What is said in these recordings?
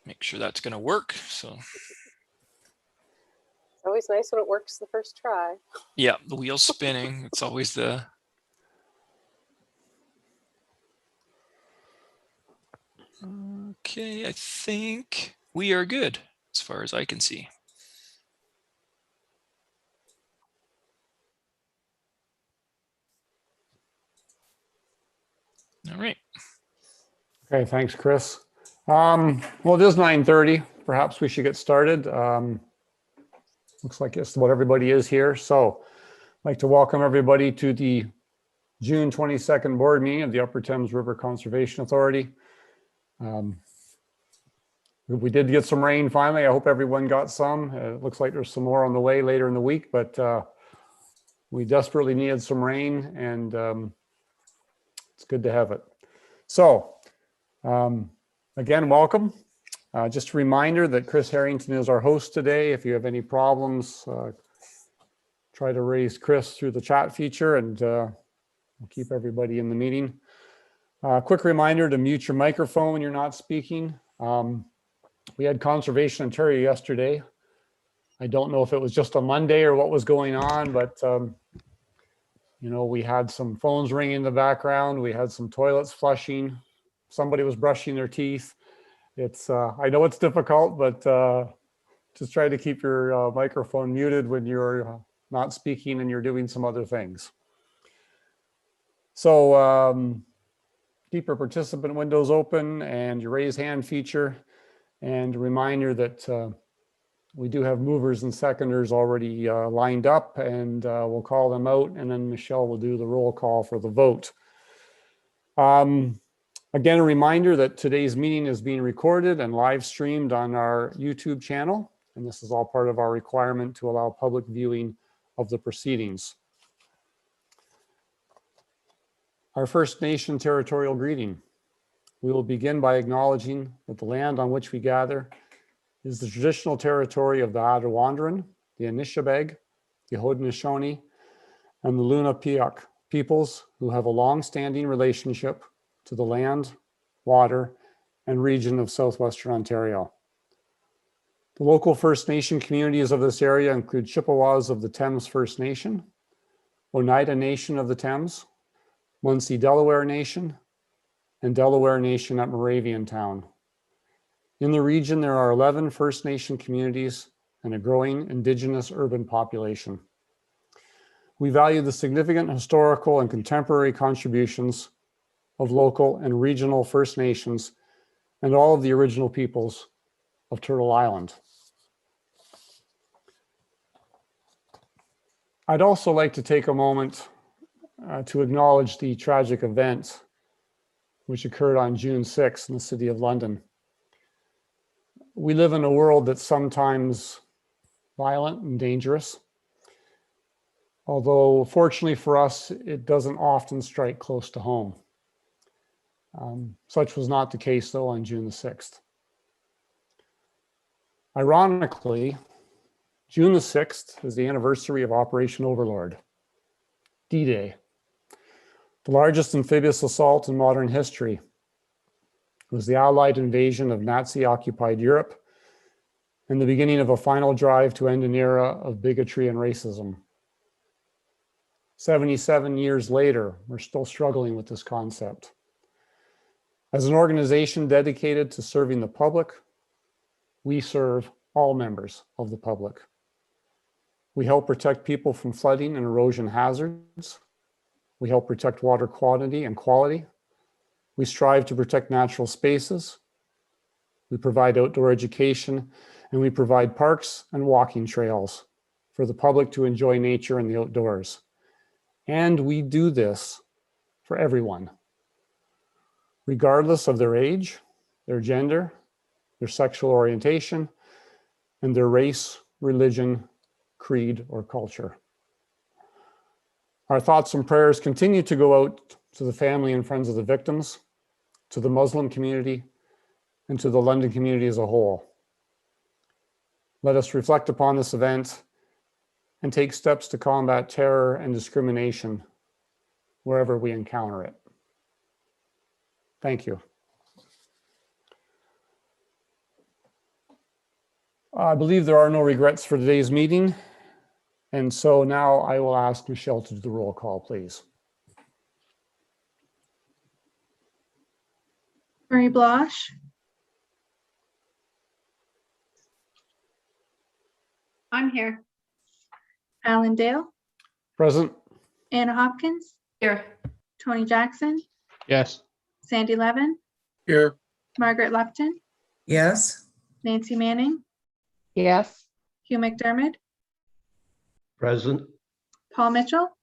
make sure that's going to work. So it's always nice when it works the first try. Yeah, the wheel's spinning. It's always the... Okay, I think we are good as far as I can see. All right. Okay, thanks, Chris. Well, it is 9:30. Perhaps we should get started. Looks like just about everybody is here. So I'd like to welcome everybody to the June 22nd board meeting of the Upper Thames River Conservation Authority. We did get some rain finally. I hope everyone got some. It looks like there's some more on the way later in the week, but we desperately needed some rain, and it's good to have it. So again, welcome. Just a reminder that Chris Harrington is our host today. If you have any problems, try to raise Chris through the chat feature, and we'll keep everybody in the meeting. Quick reminder to mute your microphone when you're not speaking. We had Conservation Ontario yesterday. I don't know if it was just a Monday or what was going on, but you know, we had some phones ringing in the background. We had some toilets flushing. Somebody was brushing their teeth. It's I know it's difficult, but just try to keep your microphone muted when you're not speaking and you're doing some other things. So keep your participant windows open and your raise hand feature. And a reminder that we do have movers and seconders already lined up, and we'll call them out, and then Michelle will do the roll call for the vote. Again, a reminder that today's meeting is being recorded and live streamed on our YouTube channel, and this is all part of our requirement to allow public viewing of the proceedings. Our First Nation territorial greeting. We will begin by acknowledging that the land on which we gather is the traditional territory of the Attawandaron, the Anishinaabe, the Haudenosaunee, and the Lenape peoples who have a long-standing relationship to the land, water, and region of southwestern Ontario. The local First Nation communities of this area include Chippewas of the Thames First Nation, Oneida Nation of the Thames, Munsee Delaware Nation, and Delaware Nation at Moraviantown. In the region, there are 11 First Nation communities and a growing Indigenous urban population. We value the significant historical and contemporary contributions of local and regional First Nations and all of the original peoples of Turtle Island. I'd also like to take a moment to acknowledge the tragic event which occurred on June 6th in the city of London. We live in a world that's sometimes violent and dangerous, although fortunately for us, it doesn't often strike close to home. Such was not the case though on June the 6th. Ironically, June the 6th is the anniversary of Operation Overlord, D-Day, the largest amphibious assault in modern history. It was the Allied invasion of Nazi-occupied Europe and the beginning of a final drive to end an era of bigotry and racism. 77 years later, we're still struggling with this concept. As an organization dedicated to serving the public, we serve all members of the public. We help protect people from flooding and erosion hazards. We help protect water quantity and quality. We strive to protect natural spaces. We provide outdoor education, and we provide parks and walking trails for the public to enjoy nature and the outdoors. And we do this for everyone, regardless of their age, their gender, their sexual orientation, and their race, religion, creed, or culture. Our thoughts and prayers continue to go out to the family and friends of the victims, to the Muslim community, and to the London community as a whole. Let us reflect upon this event and take steps to combat terror and discrimination wherever we encounter it. Thank you. I believe there are no regrets for today's meeting. And so now I will ask Michelle to do the roll call, please. Marie Blosh, I'm here. Alan Dale, Present? Anna Hopkins, Here. Tony Jackson, Yes. Sandy Levin, Here. Margaret Lupton, Yes. Nancy Manning, Yes. Hugh McDermott, Present. Paul Mitchell,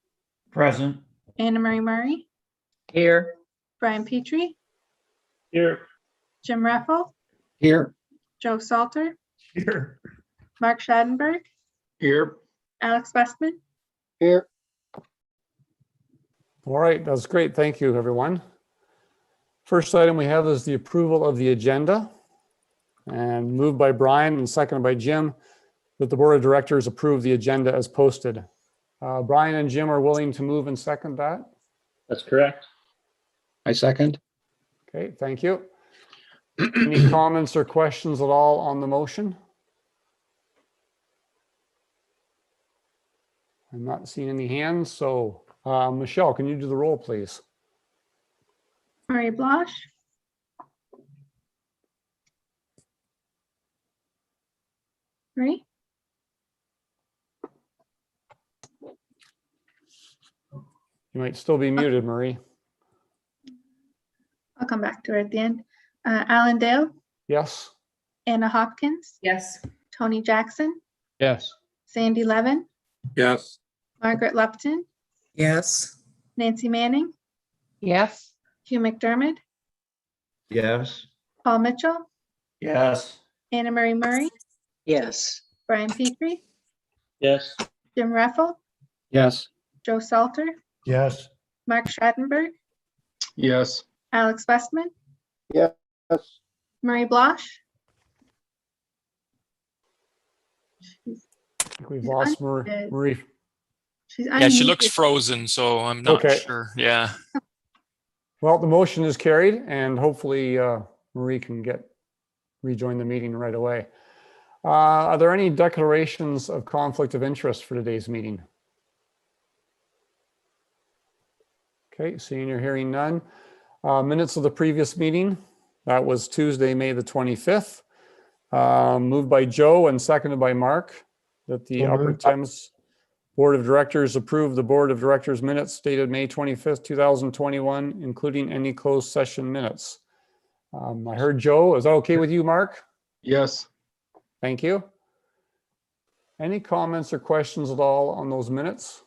Present. Anna Marie Murray, Here. Brian Petrie, Here. Jim Reffel, Here. Joe Salter, Here. Mark Schadenberg, Here. Alex Westman. Here. All right, that's great. Thank you, everyone. First item we have is the approval of the agenda, and moved by Brian and seconded by Jim that the Board of Directors approve the agenda as posted. Brian and Jim are willing to move and second that? That's correct. I second. Okay, thank you. Any comments or questions at all on the motion? I'm not seeing any hands, so Michelle, can you do the roll, please? Marie Blosh, Marie, You might still be muted, Marie. I'll come back to her at the end. Alan Dale, Yes? Anna Hopkins, Yes. Tony Jackson, Yes. Sandy Levin, Yes. Margaret Lupton, Yes. Nancy Manning, Yes. Hugh McDermott, Yes. Paul Mitchell, Yes. Anna Marie Murray, Yes. Brian Petrie, Yes. Jim Reffel, Yes. Joe Salter, Yes. Mark Schadenberg, Yes. Alex Westman, Yes. Marie Blosh. I think we've lost unmuted. Marie. She's Yeah, she looks unmuted. frozen, so I'm not Okay. sure. Yeah. Well, the motion is carried and hopefully Marie can rejoin the meeting right away. Are there any declarations of conflict of interest for today's meeting? Okay, seeing or hearing none. Minutes of the previous meeting, that was Tuesday, May the 25th. Moved by Joe and seconded by Mark, that the Upper Thames Board of Directors approve the Board of Directors minutes dated May 25th, 2021, including any closed session minutes. I heard Joe. Is that okay with you, Mark? Yes. Thank you. Any comments or questions at all on those minutes?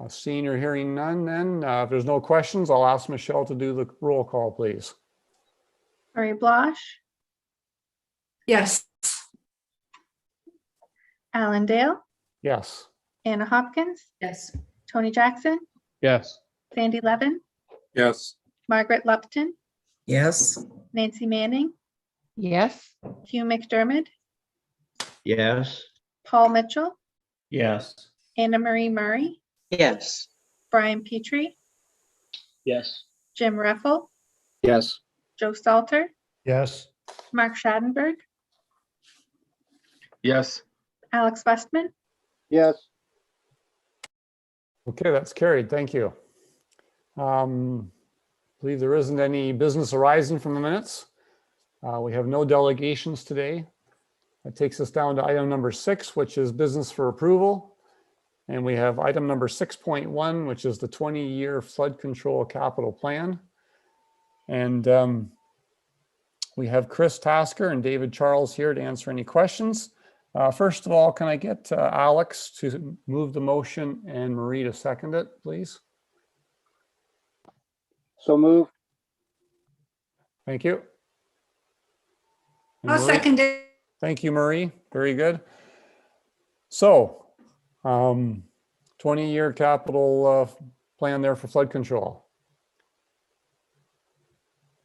Seeing or hearing none, then if there's no questions, I'll ask Michelle to do the roll call, please. Marie Blosh, Yes. Alan Dale, Yes. Anna Hopkins, Yes. Tony Jackson, Yes. Sandy Levin, Yes. Margaret Lupton, Yes. Nancy Manning, Yes. Hugh McDermott, Yes. Paul Mitchell, Yes. Anna Marie Murray, Yes. Brian Petrie, Yes. Jim Reffel, Yes. Joe Salter, Yes. Mark Schadenberg, Yes. Alex Westman. Yes. Okay, that's carried. Thank you. Believe there isn't any business arising from the minutes. We have no delegations today. That takes us down to item number 6, which is business for approval. And we have item number 6.1, which is the 20-year flood control capital plan. And we have Chris Tasker and David Charles here to answer any questions. First of all, can I get Alex to move the motion and Marie to second it, please? So move. Thank you. And I'll Marie? second it. Thank you, Marie. Very good. So, 20-year capital plan there for flood control.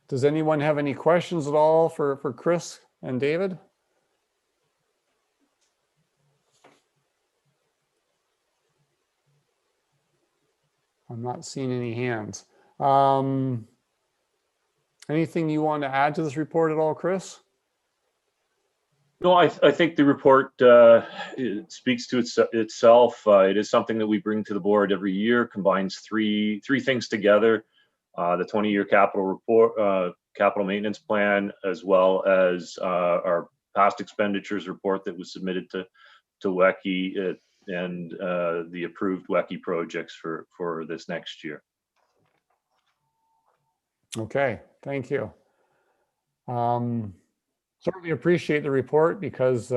Does anyone have any questions at all for Chris and David? I'm not seeing any hands. Anything you want to add to this report at all, Chris? No, I think the report it speaks to itself. It is something that we bring to the board every year, combines three things together: the 20-year capital report, capital maintenance plan, as well as our past expenditures report that was submitted to WECI and the approved WECI projects for this next year. Okay, thank you. Certainly appreciate the report because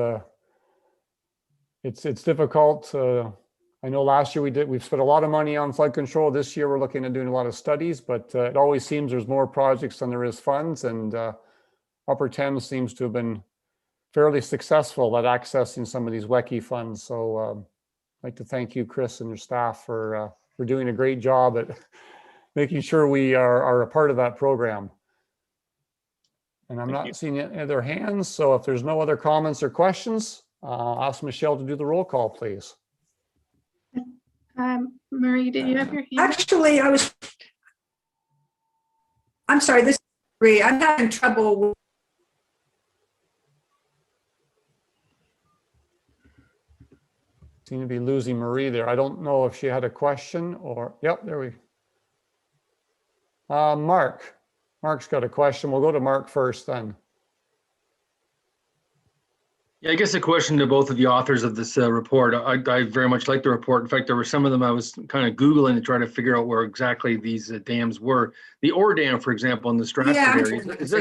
it's difficult. I know last year we've spent a lot of money on flood control. This year we're looking at doing a lot of studies, but it always seems there's more projects than there is funds, and Upper Thames seems to have been fairly successful at accessing some of these WECI funds. So I'd like to thank you, Chris, and your staff for doing a great job at making sure we are a part of that program. And I'm not seeing any other hands, so if there's no other comments or questions, I'll ask Michelle to do the roll call, please. Marie, did you have your hand? Actually, I'm sorry, this is Marie. I'm having trouble with Seem to be losing Marie there. I don't know if she had a question or, yep, there we. Mark's got a question. We'll go to Mark first then. Yeah, I guess a question to both of the authors of this report. I very much like the report. In fact, there were some of them I was kind of Googling to try to figure out where exactly these dams were. The Ore Dam, for example, in the Stratford area, is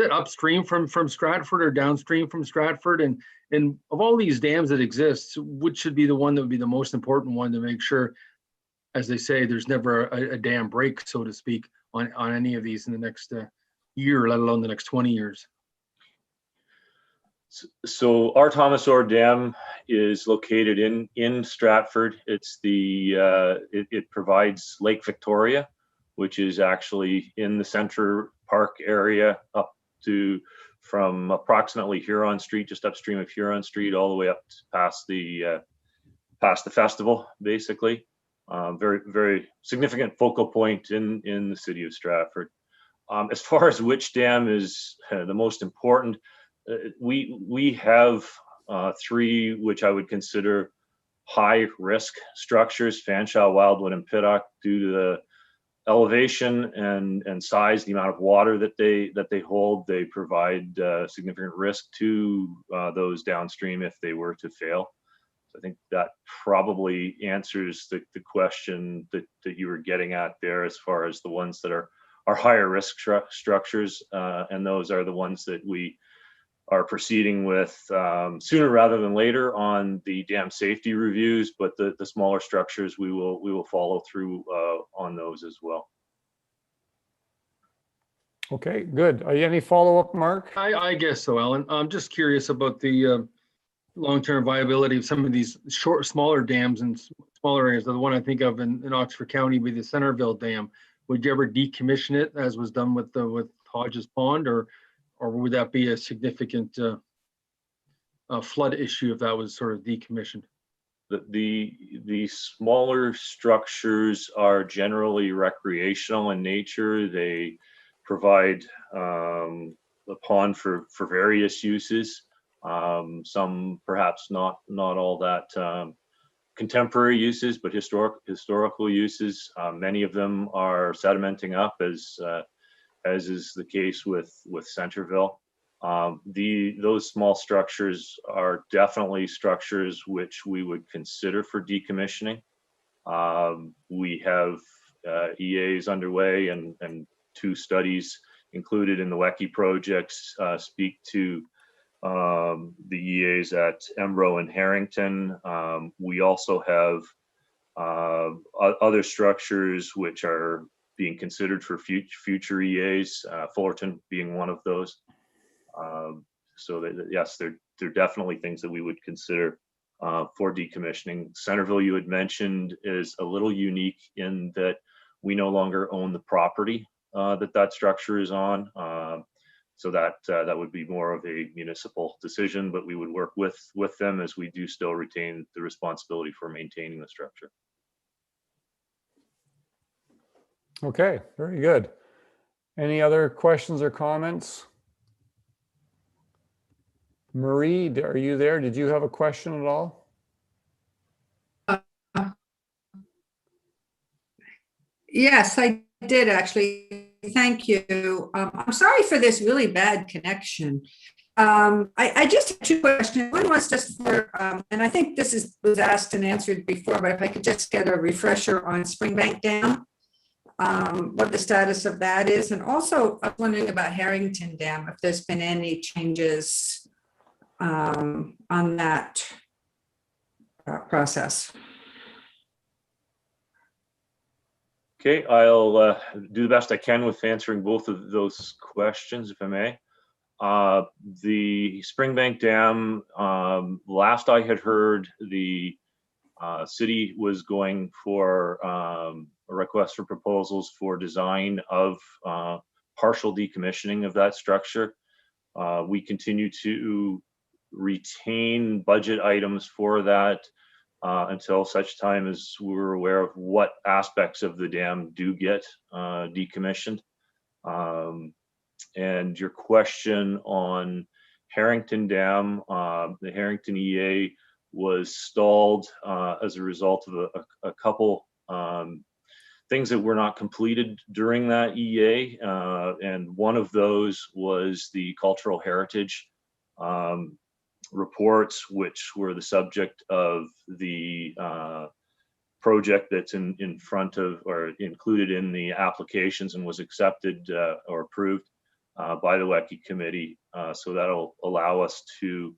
it upstream from Stratford or downstream from Stratford? And of all these dams that exist, which should be the one that would be the most important one to make sure, as they say, there's never a dam break, so to speak, on any of these in the next year, let alone the next 20 years? So our Thomas Ore Dam is located in Stratford. It's it provides Lake Victoria, which is actually in the Centre Park area up to from approximately Huron Street, just upstream of Huron Street, all the way up past the festival, basically. Very, very significant focal point in the city of Stratford. As far as which dam is the most important, we have three which I would consider high risk structures: Fanshawe, Wildwood, and Pittock, due to the elevation and size, the amount of water that they hold. They provide significant risk to those downstream if they were to fail. So I think that probably answers the question that you were getting at there, as far as the ones that are higher risk structures, and those are the ones that we are proceeding with sooner rather than later on the dam safety reviews. But the smaller structures, we will follow through on those as well. Okay, good. Any follow-up, Mark? I guess so, Alan. I'm just curious about the long-term viability of some of these smaller dams in smaller areas. The one I think of in Oxford County would be the Centerville Dam. Would you ever decommission it, as was done with Hodges Pond, or would that be a significant flood issue if that was sort of decommissioned? The smaller structures are generally recreational in nature. They provide a pond for various uses. Some perhaps not all that contemporary uses, but historical uses. Many of them are sedimenting up, as is the case with Centerville. Those small structures are definitely structures which we would consider for decommissioning. We have EAs underway, and two studies included in the WECI projects speak to the EAs at Embro and Harrington. We also have other structures which are being considered for future EAs, Fullerton being one of those. So yes, they're definitely things that we would consider for decommissioning. Centerville, you had mentioned, is a little unique in that we no longer own the property that structure is on. So that would be more of a municipal decision, but we would work with them, as we do still retain the responsibility for maintaining the structure. Okay, very good. Any other questions or comments? Marie, are you there? Did you have a question at all? Yes, I did actually. Thank you. I'm sorry for this really bad connection. I just have two questions. One was just for, and I think was asked and answered before, but if I could just get a refresher on Springbank Dam, what the status of that is. And also I was wondering about Harrington Dam, if there's been any changes on that process. Okay, I'll do the best I can with answering both of those questions, if I may. The Springbank Dam, last I had heard, the city was going for a request for proposals for design of partial decommissioning of that structure. We continue to retain budget items for that until such time as we're aware of what aspects of the dam do get decommissioned. And your question on Harrington Dam, the Harrington EA was stalled as a result of a couple things that were not completed during that EA. And one of those was the cultural heritage reports, which were the subject of the project that's in front of or included in the applications and was accepted or approved by the WECI committee. So that'll allow us to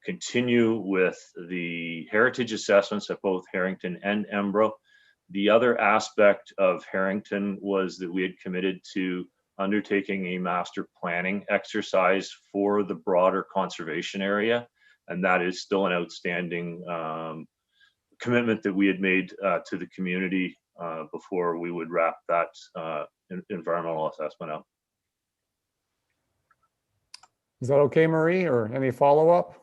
continue with the heritage assessments at both Harrington and Embro. The other aspect of Harrington was that we had committed to undertaking a master planning exercise for the broader conservation area. And that is still an outstanding commitment that we had made to the community before we would wrap that environmental assessment up. Is that okay, Marie, or any follow-up?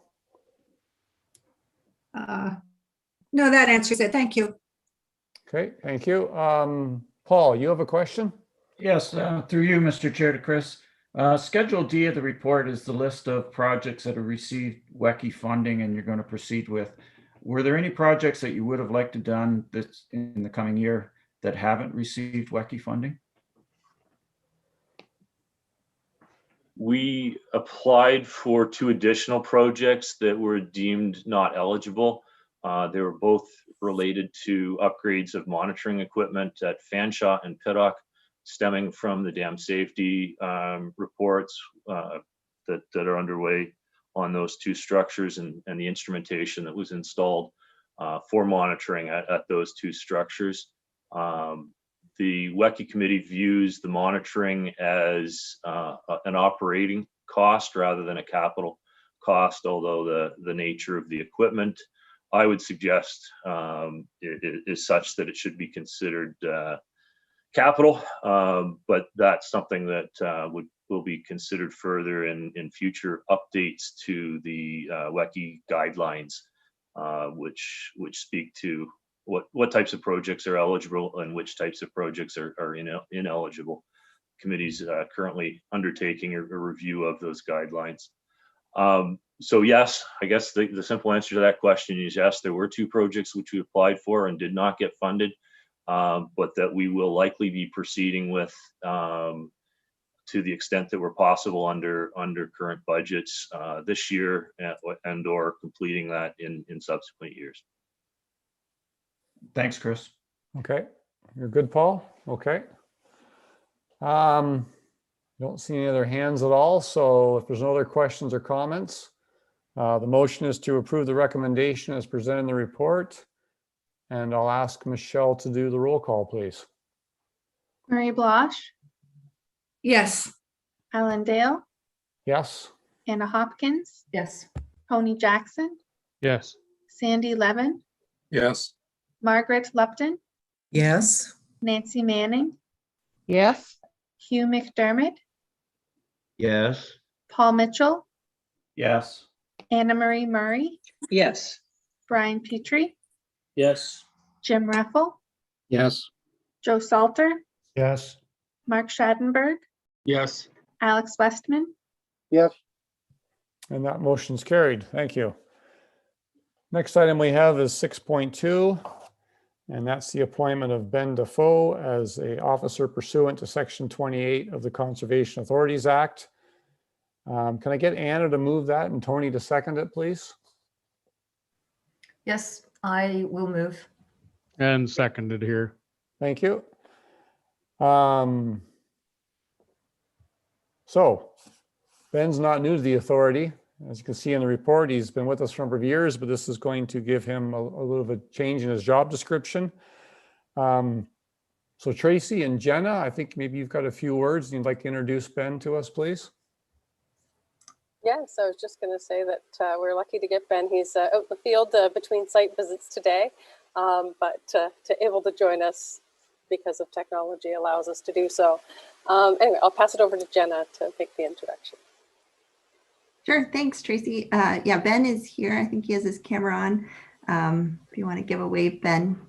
No, that answers it. Thank you. Okay, thank you. Paul, you have a question? Yes, through you, Mr. Chair, to Chris. Schedule D of the report is the list of projects that have received WECI funding and you're going to proceed with. Were there any projects that you would have liked to done this in the coming year that haven't received WECI funding? We applied for 2 additional projects that were deemed not eligible. They were both related to upgrades of monitoring equipment at Fanshawe and Pittock, stemming from the dam safety reports that are underway on those 2 structures and the instrumentation that was installed for monitoring at those 2 structures. The WECI committee views the monitoring as an operating cost rather than a capital cost, although the nature of the equipment, I would suggest, is such that it should be considered capital, but that's something that will be considered further in future updates to the WECI guidelines, which speak to what types of projects are eligible and which types of projects are ineligible. Committee's currently undertaking a review of those guidelines. So yes, I guess the simple answer to that question is yes, there were 2 projects which we applied for and did not get funded, but that we will likely be proceeding with to the extent that we're possible under current budgets this year and or completing that in subsequent years. Thanks, Chris. Okay, you're good, Paul. Okay. Don't see any other hands at all. So if there's no other questions or comments, the motion is to approve the recommendation as presented in the report. And I'll ask Michelle to do the roll call, please. Marie Blosh, Yes. Alan Dale, Yes. Anna Hopkins, Yes. Tony Jackson, Yes. Sandy Levin, Yes. Margaret Lupton, Yes. Nancy Manning, Yes. Hugh McDermott, Yes. Paul Mitchell, Yes. Anna Marie Murray, Yes. Brian Petrie, Yes. Jim Reffel, Yes. Joe Salter, Yes. Mark Schadenberg, Yes. Alex Westman, Yes. And that motion's carried. Thank you. Next item we have is 6.2, and that's the appointment of Ben Defoe as a officer pursuant to Section 28 of the Conservation Authorities Act. Can I get Anna to move that and Tony to second it, please? Yes, I will move. And seconded here. Thank you. So Ben's not new to the authority. As you can see in the report, he's been with us for a number of years, but this is going to give him a little bit of a change in his job description. So Tracy and Jenna, I think maybe you've got a few words and you'd like to introduce Ben to us, please. Yes, I was just going to say that we're lucky to get Ben. He's out in the field between site visits today, but to able to join us because of technology allows us to do so. Anyway, I'll pass it over to Jenna to make the introduction. Sure, thanks, Tracy. Yeah, Ben is here. I think he has his camera on. If you want to give a wave, Ben.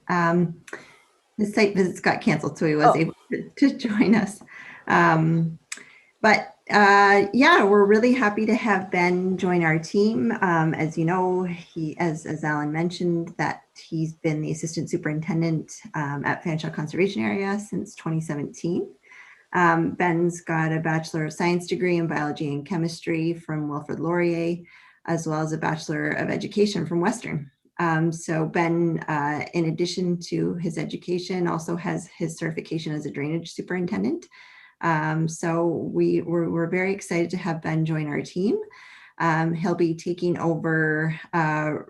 His site visits got canceled, so he was able to join us. Yeah, we're really happy to have Ben join our team. As you know, as Alan mentioned, that he's been the assistant superintendent at Fanshawe Conservation Area since 2017. Ben's got a Bachelor of Science degree in Biology and Chemistry from Wilfrid Laurier, as well as a Bachelor of Education from Western. So Ben, in addition to his education, also has his certification as a drainage superintendent. So we're very excited to have Ben join our team. He'll be taking over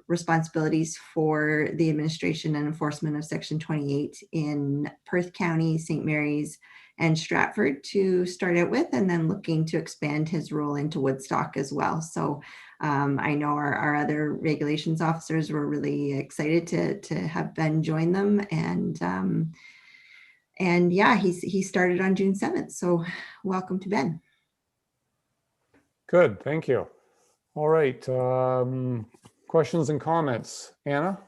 responsibilities for the administration and enforcement of Section 28 in Perth County, St. Mary's, and Stratford to start out with, and then looking to expand his role into Woodstock as well. So I know our other regulations officers were really excited to have Ben join them, and yeah, he started on June 7th. So welcome to Ben. Good, thank you. All right, questions and comments. Anna?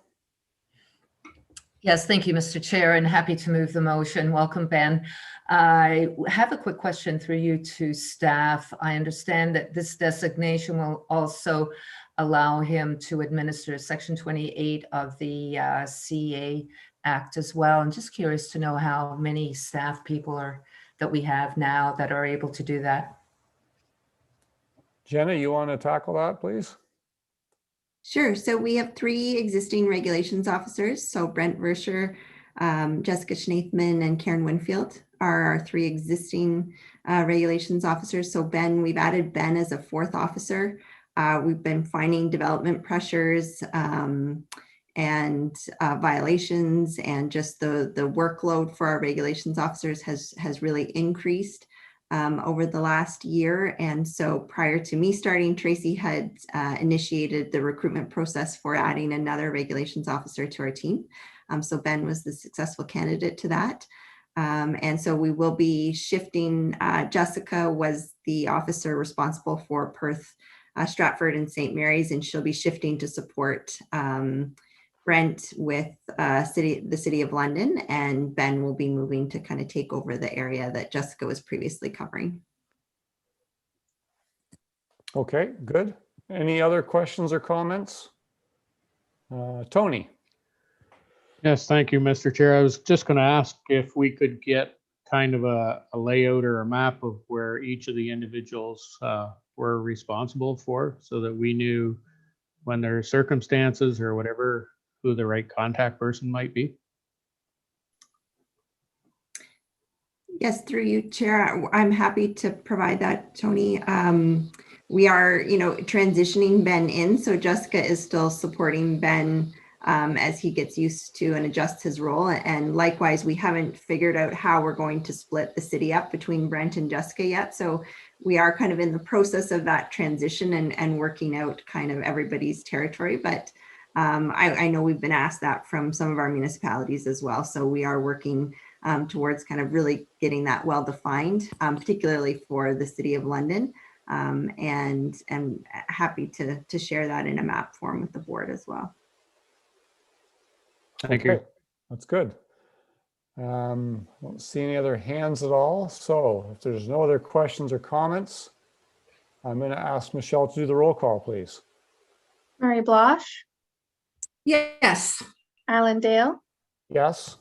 Yes, thank you, Mr. Chair, and happy to move the motion. Welcome, Ben. I have a quick question through you to staff. I understand that this designation will also allow him to administer Section 28 of the CA Act as well. I'm just curious to know how many staff people that we have now that are able to do that. Jenna, you want to tackle that, please? Sure. So we have 3 existing regulations officers. So Brent Verscher, Jessica Schnaithman, and Karen Winfield are our 3 existing regulations officers. So Ben, we've added Ben as a 4th officer. We've been finding development pressures and violations, and just the workload for our regulations officers has really increased over the last year. And so prior to me starting, Tracy had initiated the recruitment process for adding another regulations officer to our team. So Ben was the successful candidate to that. And so we will be shifting. Jessica was the officer responsible for Perth, Stratford, and St. Mary's, and she'll be shifting to support Brent with the City of London, and Ben will be moving to kind of take over the area that Jessica was previously covering. Okay, good. Any other questions or comments? Tony? Yes, thank you, Mr. Chair. I was just going to ask if we could get kind of a layout or a map of where each of the individuals were responsible for, so that we knew when there are circumstances or whatever, who the right contact person might be. Yes, through you, Chair. I'm happy to provide that, Tony. We are, transitioning Ben in, so Jessica is still supporting Ben as he gets used to and adjusts his role. And likewise, we haven't figured out how we're going to split the city up between Brent and Jessica yet. So we are kind of in the process of that transition and working out kind of everybody's territory. But I know we've been asked that from some of our municipalities as well. So we are working towards kind of really getting that well defined, particularly for the City of London. And happy to share that in a map form with the board as well. Thank you. That's good. Don't see any other hands at all. So if there's no other questions or comments, I'm going to ask Michelle to do the roll call, please. Murray Blosh, Yes. Alan Dale, Yes?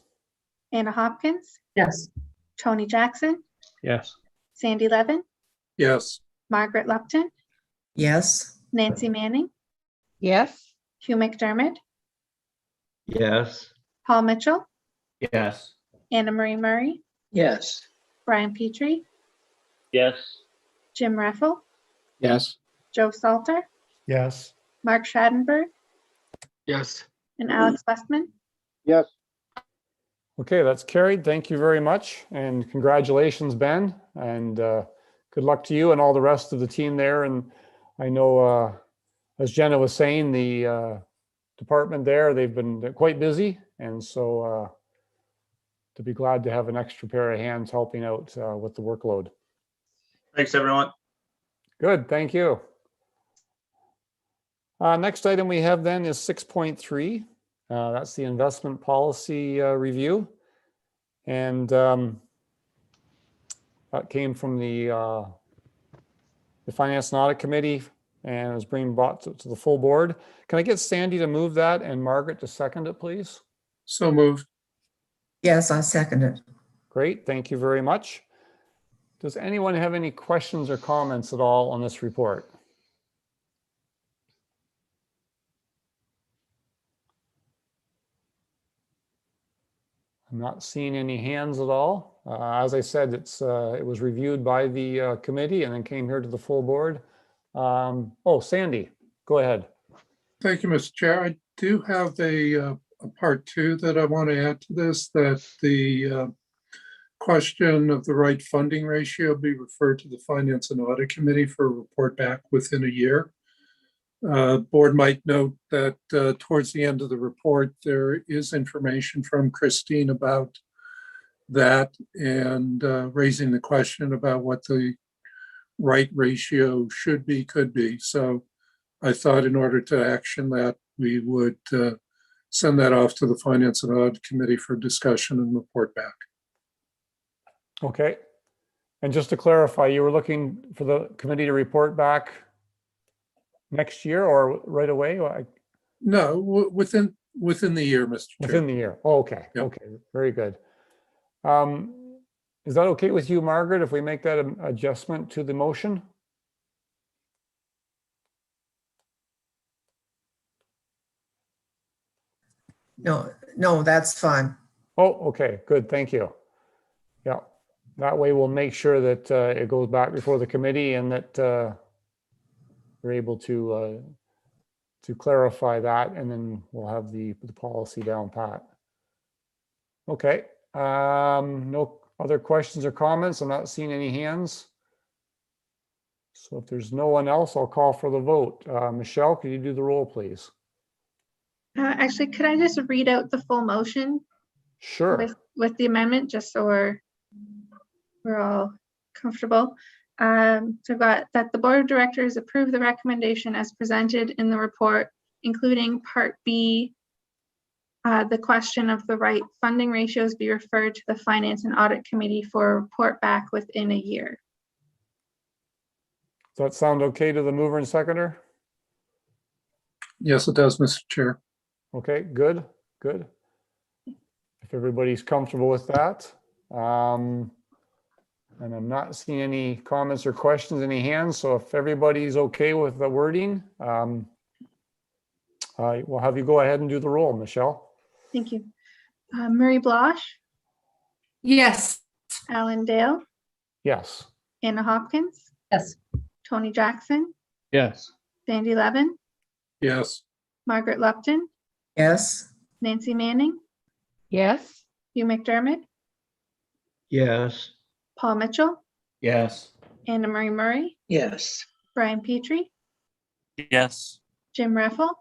Anna Hopkins, Yes. Tony Jackson, Yes. Sandy Levin, Yes. Margaret Lupton, Yes. Nancy Manning, Yes. Hugh McDermott, Yes. Paul Mitchell, Yes. Anna Marie Murray, Yes. Brian Petrie, Yes. Jim Reffel, Yes. Joe Salter, Yes. Mark Schadenberg, Yes. and Alex Westman. Yes. Okay, that's carried. Thank you very much. And congratulations, Ben. And good luck to you and all the rest of the team there. And I know, as Jenna was saying, the department there, they've been quite busy. And so to be glad to have an extra pair of hands helping out with the workload. Thanks, everyone. Good, thank you. Next item we have then is 6.3. That's the investment policy review. And that came from the Finance and Audit Committee and is being brought to the full board. Can I get Sandy to move that and Margaret to second it, please? So moved. Yes, I second it. Great, thank you very much. Does anyone have any questions or comments at all on this report? I'm not seeing any hands at all. As I said, it was reviewed by the committee and then came here to the full board. Oh, Sandy, go ahead. Thank you, Mr. Chair. I do have a part two that I want to add to this, that the question of the right funding ratio be referred to the Finance and Audit Committee for a report back within a year. Board might note that towards the end of the report, there is information from Christine about that and raising the question about what the right ratio should be, could be. So I thought in order to action that, we would send that off to the Finance and Audit Committee for discussion and report back. Okay. And just to clarify, you were looking for the committee to report back next year or right away? No, within the year, Mr. Chair. Within the year. Oh, okay. Yep. Okay. Very good. Is that okay with you, Margaret, if we make that adjustment to the motion? No, that's fine. Oh, okay. Good. Thank you. Yeah. That way we'll make sure that it goes back before the committee and that we're able to clarify that, and then we'll have the policy down pat. Okay. No other questions or comments? I'm not seeing any hands. So if there's no one else, I'll call for the vote. Michelle, could you do the roll, please? Actually, could I just read out the full motion Sure. with the amendment, just so we're all comfortable? So I've got that the Board of Directors approve the recommendation as presented in the report, including Part B, the question of the right funding ratios be referred to the Finance and Audit Committee for a report back within a year. Does that sound okay to the mover and seconder? Yes, it does, Mr. Chair. Okay, good, good. If everybody's comfortable with that. And I'm not seeing any comments or questions, any hands. So if everybody's okay with the wording, we'll have you go ahead and do the roll, Michelle. Thank you. Murray Blosh, Yes. Alan Dale, Yes. Anna Hopkins, Yes. Tony Jackson, Yes. Sandy Levin, Yes. Margaret Lupton, Yes. Nancy Manning, Yes. Hugh McDermott, Yes. Paul Mitchell, Yes. Anna Marie Murray, Yes. Brian Petrie, Yes. Jim Reffel,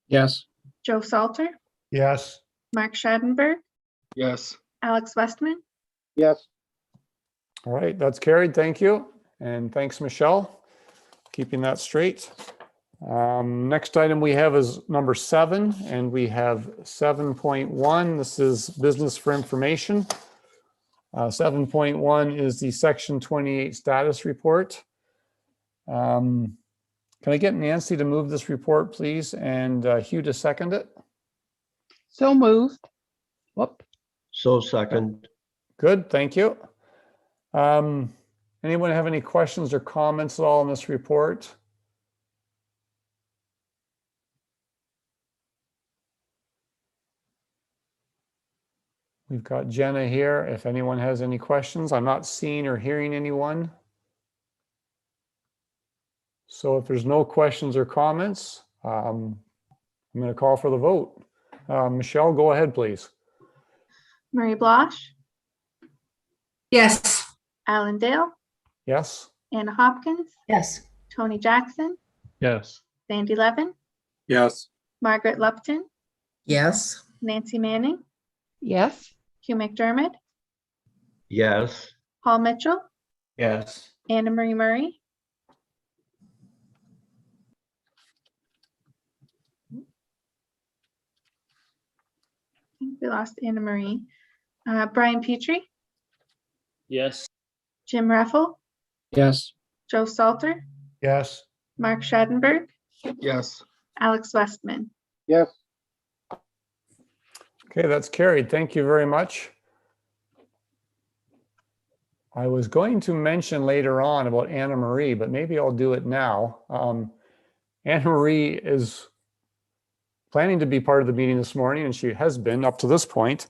Yes. Joe Salter, Yes. Mark Schadenberg, Yes. Alex Westman. Yes. All right, that's carried. Thank you. And thanks, Michelle, keeping that straight. Next item we have is number 7, and we have 7.1. This is business for information. 7.1 is the Section 28 status report. Can I get Nancy to move this report, please, and Hugh to second it? So moved. Whoop. So second. Good, thank you. Anyone have any questions or comments at all on this report? We've got Jenna here. If anyone has any questions, I'm not seeing or hearing anyone. So if there's no questions or comments, I'm going to call for the vote. Michelle, go ahead, please. Marie Blosh, Yes. Alan Dale, Yes. Anna Hopkins, Yes. Tony Jackson, Yes. Sandy Levin, Yes. Margaret Lupton, Yes. Nancy Manning, Yes. Hugh McDermott, Yes. Paul Mitchell, Yes. Anna Marie Murray, I think we lost Anna Marie, Brian Petrie, Yes. Jim Raffle, Yes. Joe Salter, Yes. Mark Schadenberg, Yes. Alex Westman. Yes. Okay, that's carried. Thank you very much. I was going to mention later on about Anna Marie, but maybe I'll do it now. Anna Marie is planning to be part of the meeting this morning, and she has been up to this point.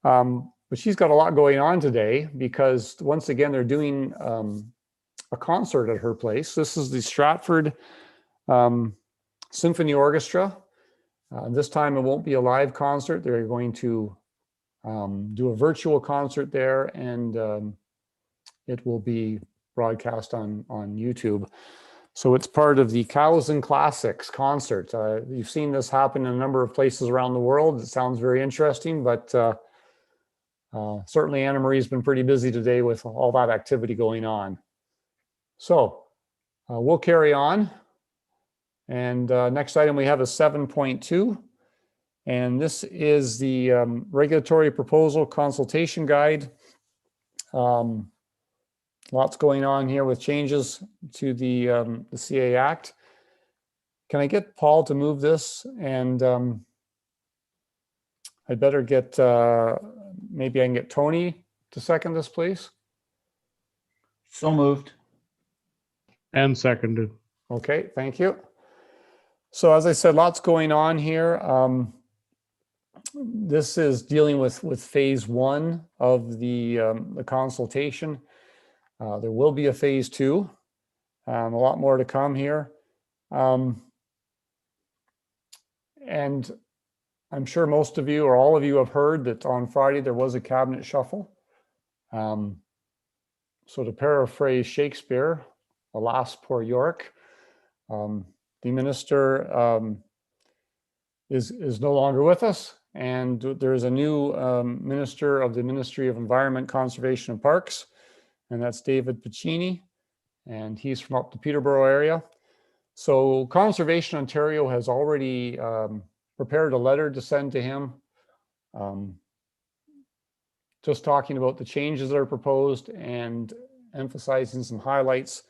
But she's got a lot going on today because once again, they're doing a concert at her place. This is the Stratford Symphony Orchestra. This time it won't be a live concert. They're going to do a virtual concert there, and it will be broadcast on YouTube. So it's part of the Cows and Classics concert. You've seen this happen in a number of places around the world. It sounds very interesting, but certainly Anna Marie's been pretty busy today with all that activity going on. So we'll carry on. And next item we have is 7.2. And this is the regulatory proposal consultation guide. Lots going on here with changes to the CA Act. Can I get Paul to move this? And I'd better get, maybe I can get Tony to second this, please. So moved. And seconded. Okay, thank you. So as I said, lots going on here. This is dealing with phase one of the consultation. There will be a phase two, a lot more to come here. And I'm sure most of you or all of you have heard that on Friday there was a cabinet shuffle. So to paraphrase Shakespeare, alas, poor York, the minister is no longer with us, and there is a new minister of the Ministry of Environment, Conservation and Parks, and that's David Piccini, and he's from up the Peterborough area. So Conservation Ontario has already prepared a letter to send to him, just talking about the changes that are proposed and emphasizing some highlights,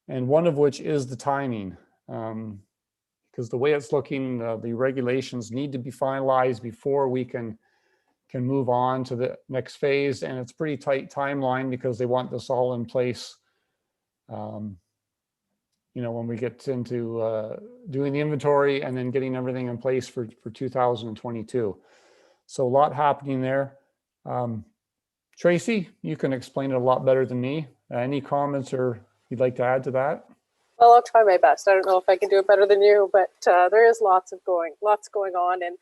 and one of which is the timing. Because the way it's looking, the regulations need to be finalized before we can move on to the next phase. And it's pretty tight timeline because they want this all in place, you know, when we get into doing the inventory and then getting everything in place for 2022. So a lot happening there. Tracy, you can explain it a lot better than me. Any comments or you'd like to add to that? Well, I'll try my best. I don't know if I can do it better than you, but there is lots going on, and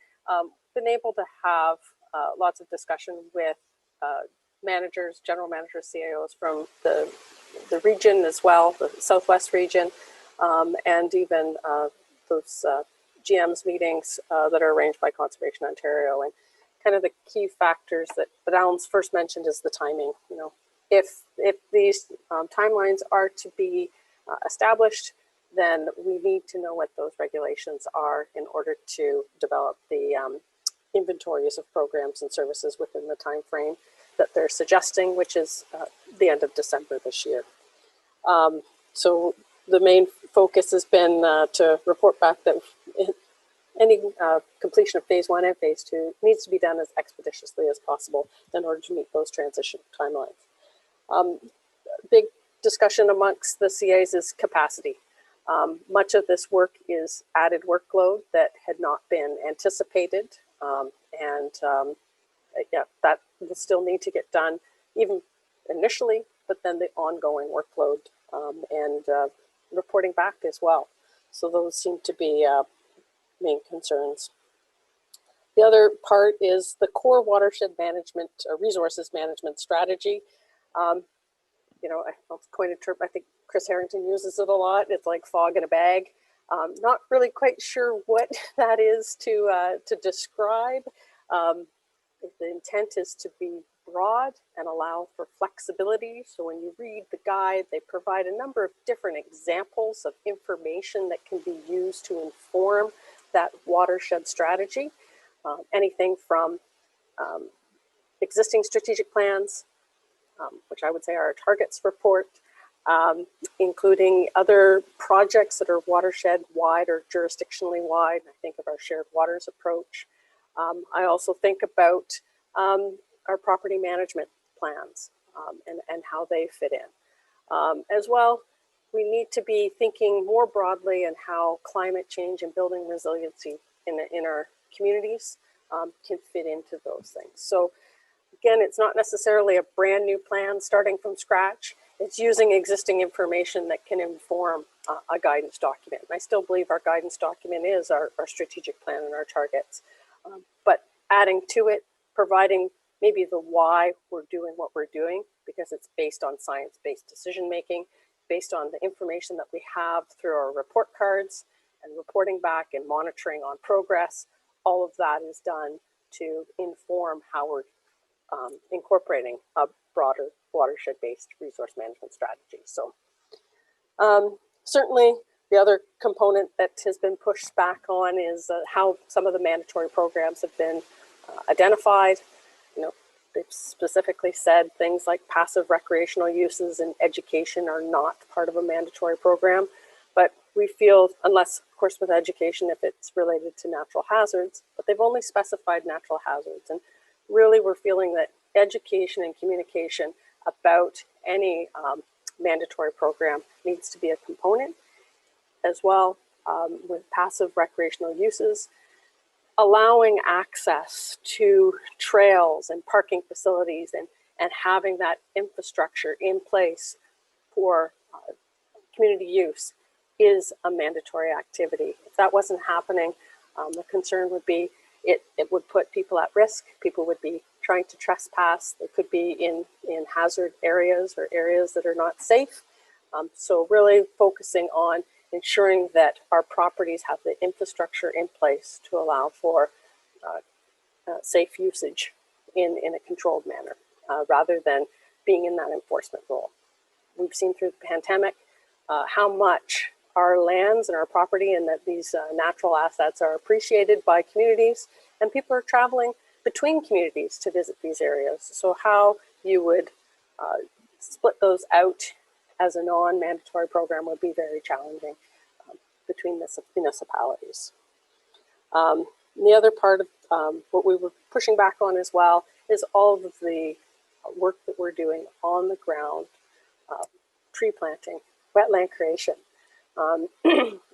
been able to have lots of discussion with managers, general managers, CAOs from the region as well, the Southwest region, and even those GMs meetings that are arranged by Conservation Ontario. And kind of the key factors that Alan's first mentioned is the timing. You know, if these timelines are to be established, then we need to know what those regulations are in order to develop the inventories of programs and services within the time frame. that they're suggesting, which is the end of December this year. So the main focus has been to report back that any completion of phase 1 and phase 2 needs to be done as expeditiously as possible in order to meet those transition timelines. Big discussion amongst the CAs is capacity. Much of this work is added workload that had not been anticipated, yeah, that will still need to get done even initially, but then the ongoing workload and reporting back as well. So those seem to be main concerns. The other part is the core watershed management, resources management strategy. You know, I'll coin a term, I think Chris Harrington uses it a lot. It's like fog in a bag. Not really quite sure what that is to describe. The intent is to be broad and allow for flexibility. So when you read the guide, they provide a number of different examples of information that can be used to inform that watershed strategy. Anything from existing strategic plans, which I would say are a targets report, including other projects that are watershed wide or jurisdictionally wide. I think of our shared waters approach. I also think about our property management plans and how they fit in. As well, we need to be thinking more broadly in how climate change and building resiliency in our communities can fit into those things. So again, it's not necessarily a brand new plan starting from scratch. It's using existing information that can inform a guidance document. And I still believe our guidance document is our strategic plan and our targets. But adding to it, providing maybe the why we're doing what we're doing, because it's based on science-based decision-making, based on the information that we have through our report cards and reporting back and monitoring on progress. All of that is done to inform how we're incorporating a broader watershed-based resource management strategy. So certainly the other component that has been pushed back on is how some of the mandatory programs have been identified. You know, they've specifically said things like passive recreational uses and education are not part of a mandatory program. But we feel, unless, of course, with education, if it's related to natural hazards, but they've only specified natural hazards. And really, we're feeling that education and communication about any mandatory program needs to be a component as well, with passive recreational uses, allowing access to trails and parking facilities and having that infrastructure in place for community use is a mandatory activity. If that wasn't happening, the concern would be it would put people at risk. People would be trying to trespass. They could be in hazard areas or areas that are not safe. So really focusing on ensuring that our properties have the infrastructure in place to allow for safe usage in a controlled manner, rather than being in that enforcement role. We've seen through the pandemic how much our lands and our property and that these natural assets are appreciated by communities, and people are traveling between communities to visit these areas. So how you would split those out as a non-mandatory program would be very challenging between municipalities. The other part of what we were pushing back on as well is all of the work that we're doing on the ground, tree planting, wetland creation,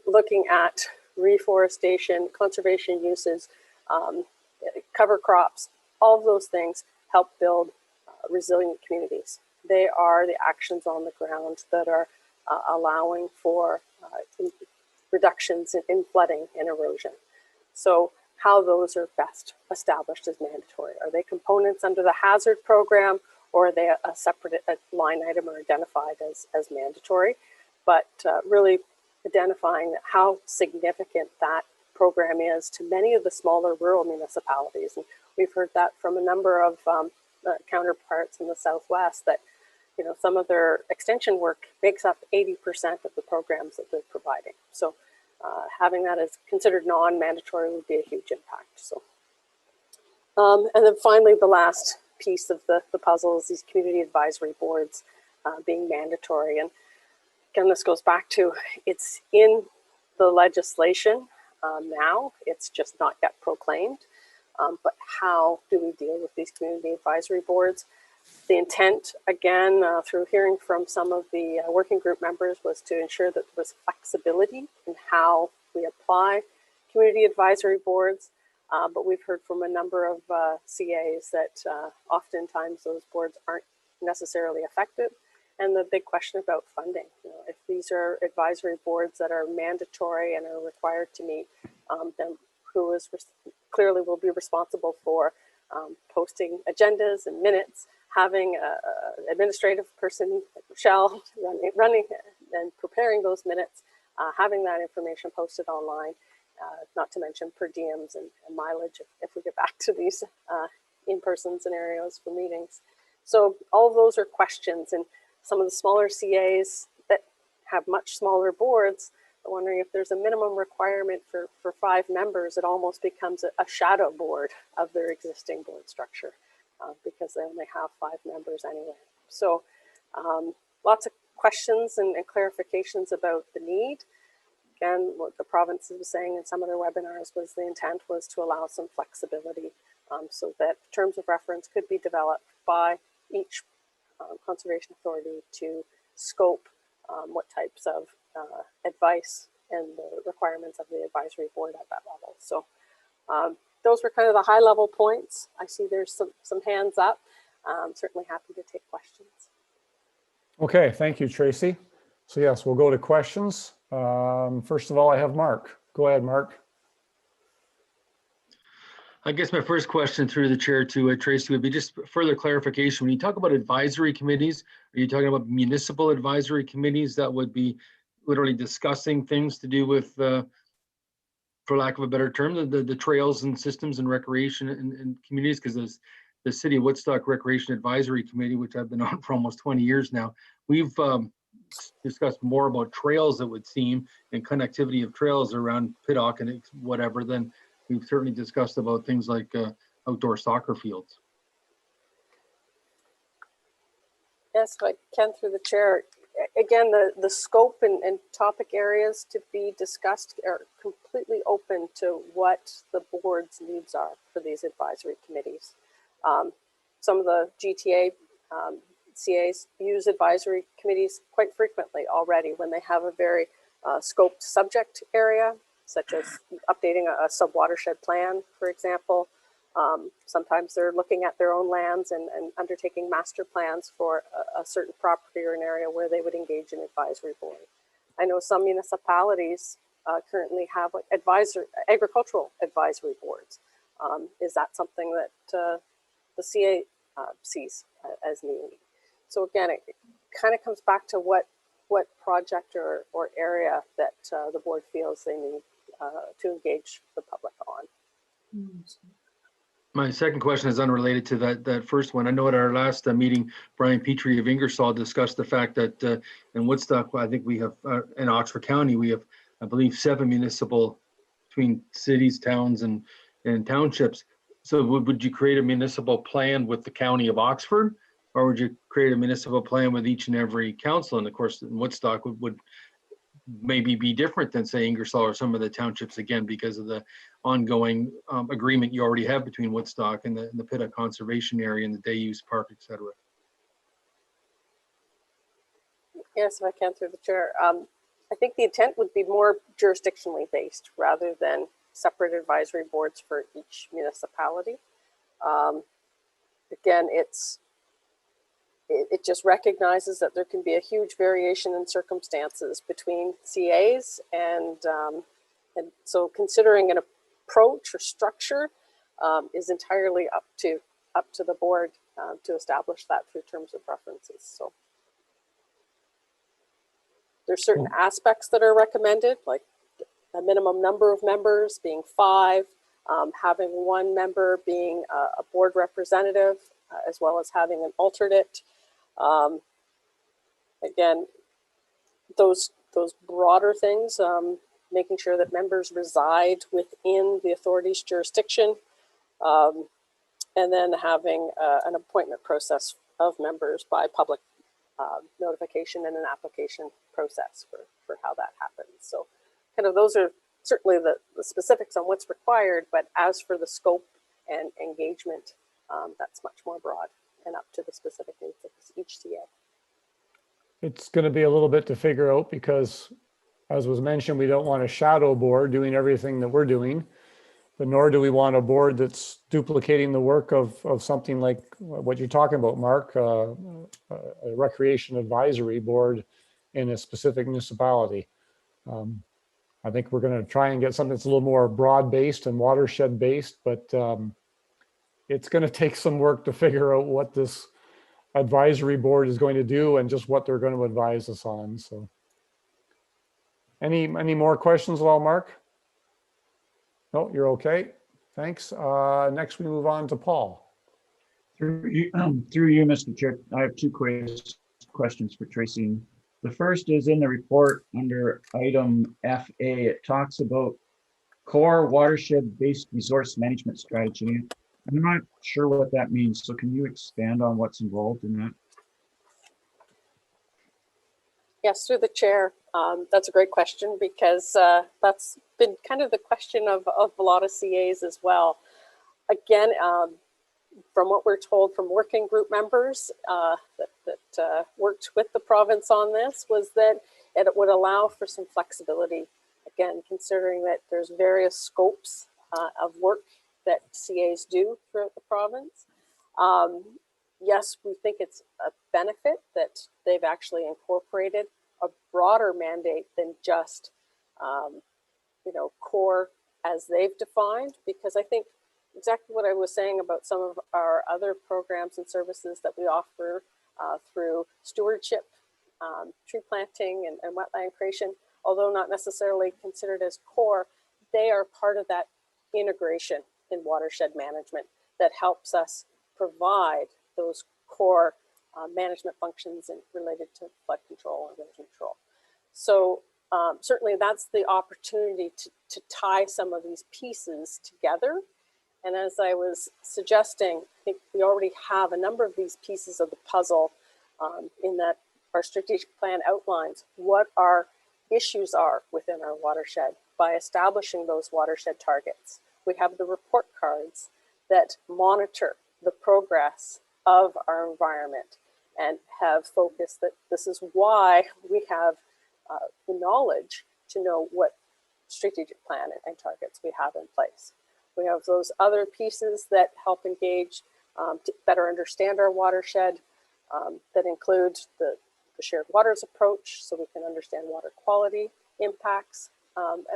looking at reforestation, conservation uses, cover crops. All of those things help build resilient communities. They are the actions on the ground that are allowing for reductions in flooding and erosion. So how those are best established as mandatory. Are they components under the hazard program, or are they a separate line item or identified as mandatory? But really identifying how significant that program is to many of the smaller rural municipalities. And we've heard that from a number of counterparts in the Southwest, that some of their extension work makes up 80% of the programs that they're providing. So having that as considered non-mandatory would be a huge impact. So, and then finally, the last piece of the puzzle is these community advisory boards being mandatory. And again, this goes back to, it's in the legislation now, it's just not yet proclaimed. But how do we deal with these community advisory boards? The intent, again, through hearing from some of the working group members, was to ensure that there was flexibility in how we apply community advisory boards. But we've heard from a number of CAs that oftentimes those boards aren't necessarily effective. And the big question about funding, if these are advisory boards that are mandatory and are required to meet, then who is clearly will be responsible for posting agendas and minutes, having an administrative person, Michelle, running and preparing those minutes, having that information posted online, not to mention per diems and mileage if we get back to these in-person scenarios for meetings. So all of those are questions, and some of the smaller CAs that have much smaller boards are wondering if there's a minimum requirement for 5 members, it almost becomes a shadow board of their existing board structure because they only have 5 members anyway. So lots of questions and clarifications about the need. Again, what the province was saying in some of their webinars was the intent was to allow some flexibility so that terms of reference could be developed by each conservation authority to scope what types of advice and the requirements of the advisory board at that level. So those were kind of the high level points. I see there's some hands up. I'm certainly happy to take questions. Okay, thank you, Tracy. So yes, we'll go to questions. First of all, I have Mark. Go ahead, Mark. I guess my first question through the chair to Tracy would be just further clarification. When you talk about advisory committees, are you talking about municipal advisory committees that would be literally discussing things to do with, for lack of a better term, the trails and systems and recreation and communities? Because the City of Woodstock Recreation Advisory Committee, which I've been on for almost 20 years now, we've discussed more about trails, it would seem, and connectivity of trails around Piddock and whatever than we've certainly discussed about things like outdoor soccer fields. Yes, if I can through the chair. Again, the scope and topic areas to be discussed are completely open to what the board's needs are for these advisory committees. Some of the GTA CAs use advisory committees quite frequently already when they have a very scoped subject area, such as updating a sub-watershed plan, for example. Sometimes they're looking at their own lands and undertaking master plans for a certain property or an area where they would engage an advisory board. I know some municipalities currently have like agricultural advisory boards. Is that something that the CA sees as needed? So again, it kind of comes back to what project or area that the board feels they need to engage the public on. My second question is unrelated to that first one. I know at our last meeting, Brian Petrie of Ingersoll discussed the fact that in Woodstock, I think we have, in Oxford County, we have, I believe, 7 municipal, between cities, towns, and townships. So would you create a municipal plan with the County of Oxford, or would you create a municipal plan with each and every council? And of course, in Woodstock would maybe be different than, say, Ingersoll or some of the townships, again, because of the ongoing agreement you already have between Woodstock and the Piddock Conservation Area and the Day Use Park, et cetera. Yes, if I can through the chair. I think the intent would be more jurisdictionally based rather than separate advisory boards for each municipality. Again, it just recognizes that there can be a huge variation in circumstances between CAs, and so considering an approach or structure is entirely up to the board to establish that through terms of references. So there's certain aspects that are recommended, like a minimum number of members being 5, having 1 member being a board representative, as well as having an alternate. Again, those broader things, making sure that members reside within the authority's jurisdiction, and then having an appointment process of members by public notification and an application process for how that happens. So kind of those are certainly the specifics on what's required, but as for the scope and engagement, that's much more broad and up to the specific needs of each CA. It's going to be a little bit to figure out because, as was mentioned, we don't want a shadow board doing everything that we're doing, but nor do we want a board that's duplicating the work of something like what you're talking about, Mark, a recreation advisory board in a specific municipality. I think we're going to try and get something that's a little more broad-based and watershed-based, but it's going to take some work to figure out what this advisory board is going to do and just what they're going to advise us on. So, any more questions at all, Mark? No, you're okay. Thanks. Next, we move on to Paul. Through you, Mr. Chair, I have two questions for Tracy. The first is in the report under item FA. It talks about core watershed-based resource management strategy. I'm not sure what that means. So can you expand on what's involved in that? Yes, through the chair. That's a great question because that's been kind of the question of a lot of CAs as well. Again, from what we're told from working group members that worked with the province on this, was that it would allow for some flexibility. Again, considering that there's various scopes of work that CAs do throughout the province. Yes, we think it's a benefit that they've actually incorporated a broader mandate than just, core as they've defined, because I think exactly what I was saying about some of our other programs and services that we offer through stewardship, tree planting and wetland creation, although not necessarily considered as core, they are part of that integration in watershed management that helps us provide those core management functions related to flood control and erosion control. So certainly that's the opportunity to tie some of these pieces together. And as I was suggesting, I think we already have a number of these pieces of the puzzle in that our strategic plan outlines what our issues are within our watershed by establishing those watershed targets. We have the report cards that monitor the progress of our environment and have focused that this is why we have the knowledge to know what strategic plan and targets we have in place. We have those other pieces that help engage to better understand our watershed that include the shared waters approach so we can understand water quality impacts,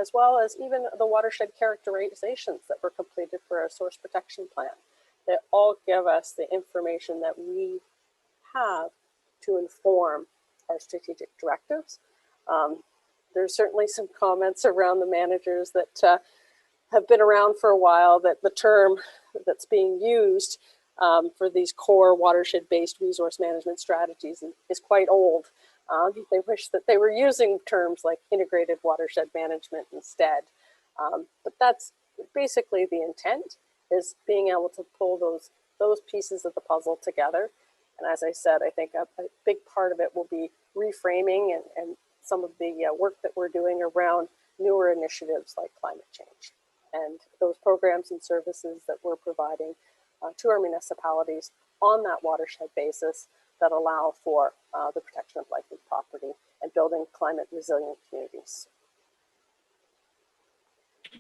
as well as even the watershed characterizations that were completed for our source protection plan. They all give us the information that we have to inform our strategic directives. There's certainly some comments around the managers that have been around for a while that the term that's being used for these core watershed-based resource management strategies is quite old. They wish that they were using terms like integrated watershed management instead. But that's basically the intent, is being able to pull those pieces of the puzzle together. And as I said, I think a big part of it will be reframing and some of the work that we're doing around newer initiatives like climate change and those programs and services that we're providing to our municipalities on that watershed basis that allow for the protection of life and property and building climate resilient communities.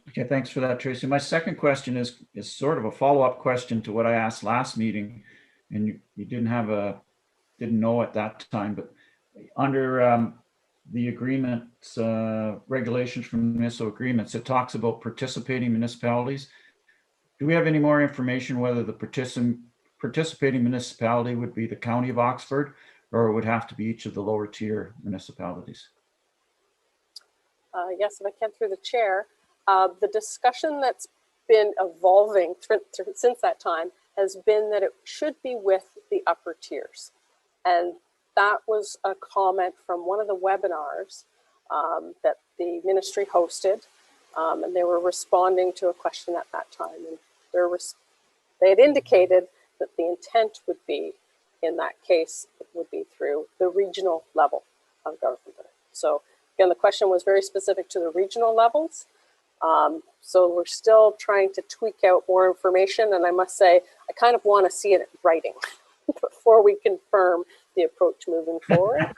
Okay, thanks for that, Tracy. My second question is sort of a follow-up question to what I asked last meeting, and you didn't know at that time, but under the agreements, regulations from municipal agreements, it talks about participating municipalities. Do we have any more information whether the participating municipality would be the County of Oxford, or it would have to be each of the lower tier municipalities? Yes, if I can through the chair. The discussion that's been evolving since that time has been that it should be with the upper tiers. And that was a comment from one of the webinars that the ministry hosted. And they were responding to a question at that time. And their they had indicated that the intent would be, in that case, it would be through the regional level of government. So again, the question was very specific to the regional levels. So we're still trying to tweak out more information, and I must say, I kind of want to see it in writing before we confirm the approach moving forward.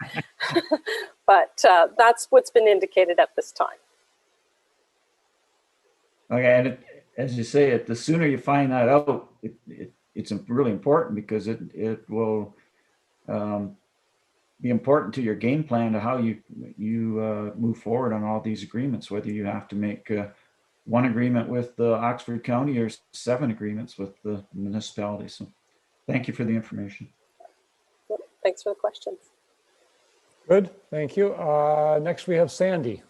But that's what's been indicated at this time. Okay, and as you say, the sooner you find that out, it's really important, because it will be important to your game plan to how you move forward on all these agreements, whether you have to make one agreement with the Oxford County or 7 agreements with the municipality. So thank you for the information. Yep, thanks for the questions. Good, thank you. Next we have Sandy.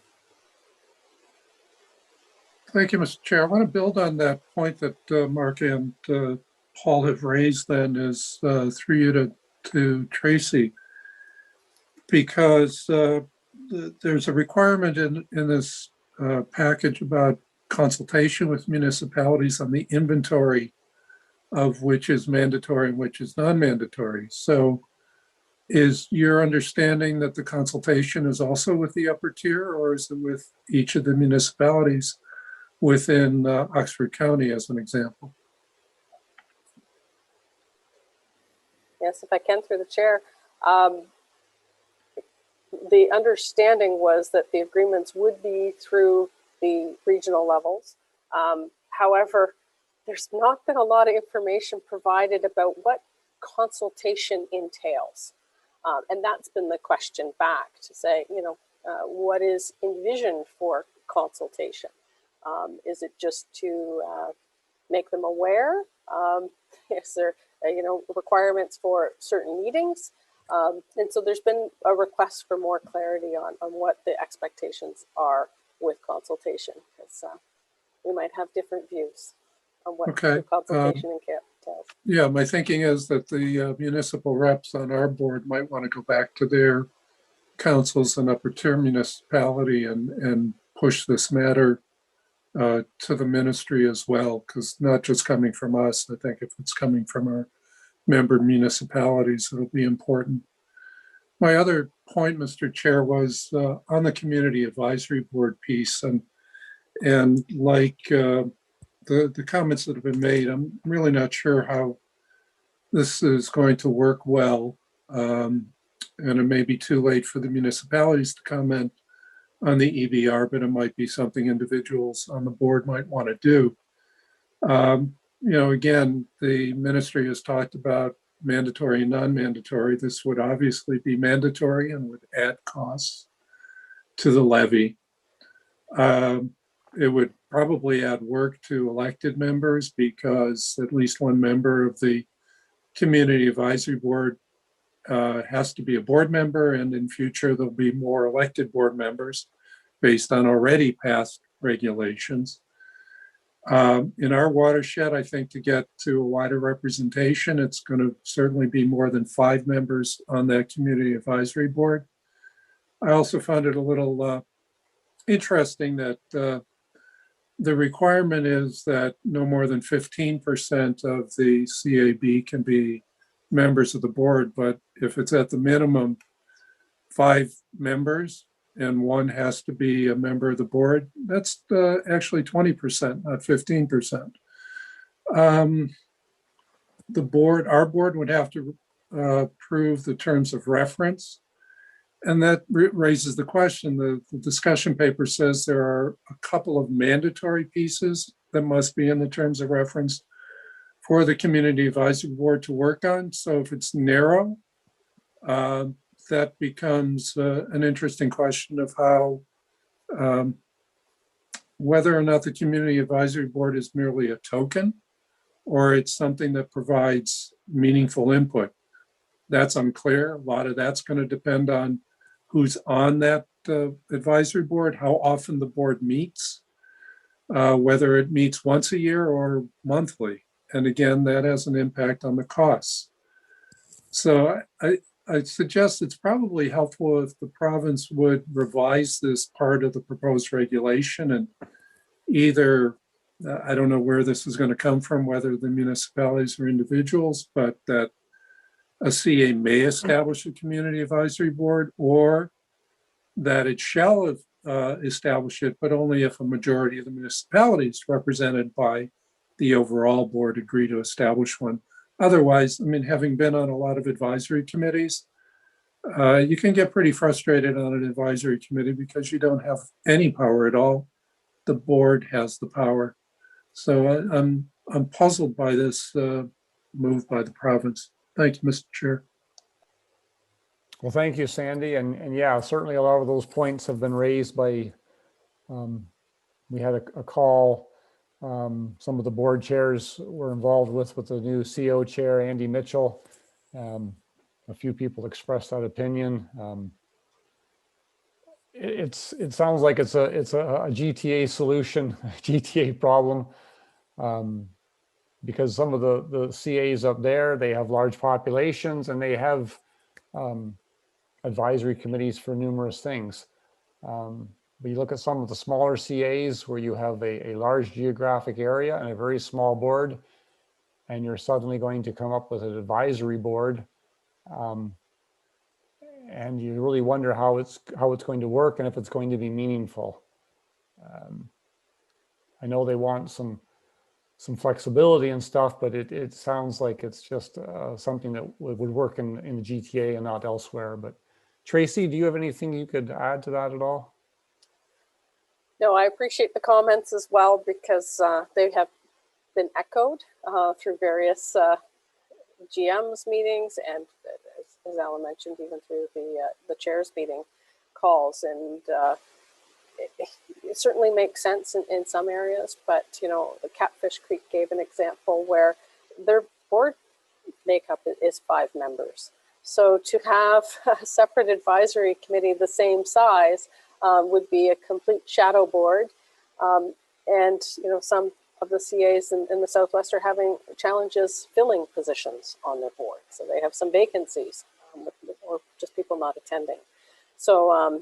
Thank you, Mr. Chair. I want to build on that point that Mark and Paul have raised then, is through you to Tracy, because there's a requirement in this package about consultation with municipalities on the inventory of which is mandatory and which is non-mandatory. So is your understanding that the consultation is also with the upper tier, or is it with each of the municipalities within Oxford County, as an example? Yes, if I can, through the chair. The understanding was that the agreements would be through the regional levels. However, there's not been a lot of information provided about what consultation entails. And that's been the question back, to say, what is envisioned for consultation? Is it just to make them aware? Is there, requirements for certain meetings? And so there's been a request for more clarity on what the expectations are with consultation, because we might have different views on what consultation entails. Yeah, my thinking is that the municipal reps on our board might want to go back to their councils and upper tier municipality and push this matter to the ministry as well, because not just coming from us, I think if it's coming from our member municipalities, it'll be important. My other point, Mr. Chair, was on the community advisory board piece, and like the comments that have been made, I'm really not sure how this is going to work well, and it may be too late for the municipalities to comment on the EBR, but it might be something individuals on the board might want to do. Again, the ministry has talked about mandatory and non-mandatory. This would obviously be mandatory and would add costs to the levy. It would probably add work to elected members, because at least one member of the community advisory board has to be a board member, and in future there'll be more elected board members based on already passed regulations. In our watershed, I think to get to a wider representation, it's going to certainly be more than 5 members on that community advisory board. I also found it a little interesting that the requirement is that no more than 15% of the CAB can be members of the board, but if it's at the minimum 5 members and one has to be a member of the board, that's actually 20%, not 15%. Our board would have to approve the terms of reference. And that raises the question. The discussion paper says there are a couple of mandatory pieces that must be in the terms of reference for the community advisory board to work on. So if it's narrow, that becomes an interesting question of how, whether or not the community advisory board is merely a token or it's something that provides meaningful input. That's unclear. A lot of that's going to depend on who's on that advisory board, how often the board meets, whether it meets once a year or monthly. And again, that has an impact on the costs. So I suggest it's probably helpful if the province would revise this part of the proposed regulation and either I don't know where this is going to come from, whether the municipalities or individuals, but that a CA may establish a community advisory board, or that it shall establish it, but only if a majority of the municipalities represented by the overall board agree to establish one. Otherwise, I mean, having been on a lot of advisory committees, you can get pretty frustrated on an advisory committee because you don't have any power at all. The board has the power. So I'm puzzled by this move by the province. Thank you, Mr. Chair. Well, thank you, Sandy. And yeah, certainly a lot of those points have been raised by, we had a call, some of the board chairs were involved with the new CO chair, Andy Mitchell. A few people expressed that opinion. It sounds like it's a GTA solution, GTA problem, because some of the CAs up there, they have large populations and they have advisory committees for numerous things. But you look at some of the smaller CAs where you have a large geographic area and a very small board, and you're suddenly going to come up with an advisory board. And you really wonder how it's going to work and if it's going to be meaningful. I know they want some flexibility and stuff, but it sounds like it's just something that would work in the GTA and not elsewhere. But Tracy, do you have anything you could add to that at all? No, I appreciate the comments as well, because they have been echoed through various GM's meetings, and as Alan mentioned, even through the chair's meeting calls. And it certainly makes sense in some areas, but the Catfish Creek gave an example where their board makeup is 5 members. So to have a separate advisory committee the same size would be a complete shadow board. And some of the CAs in the Southwest are having challenges filling positions on their board. So they have some vacancies or just people not attending. So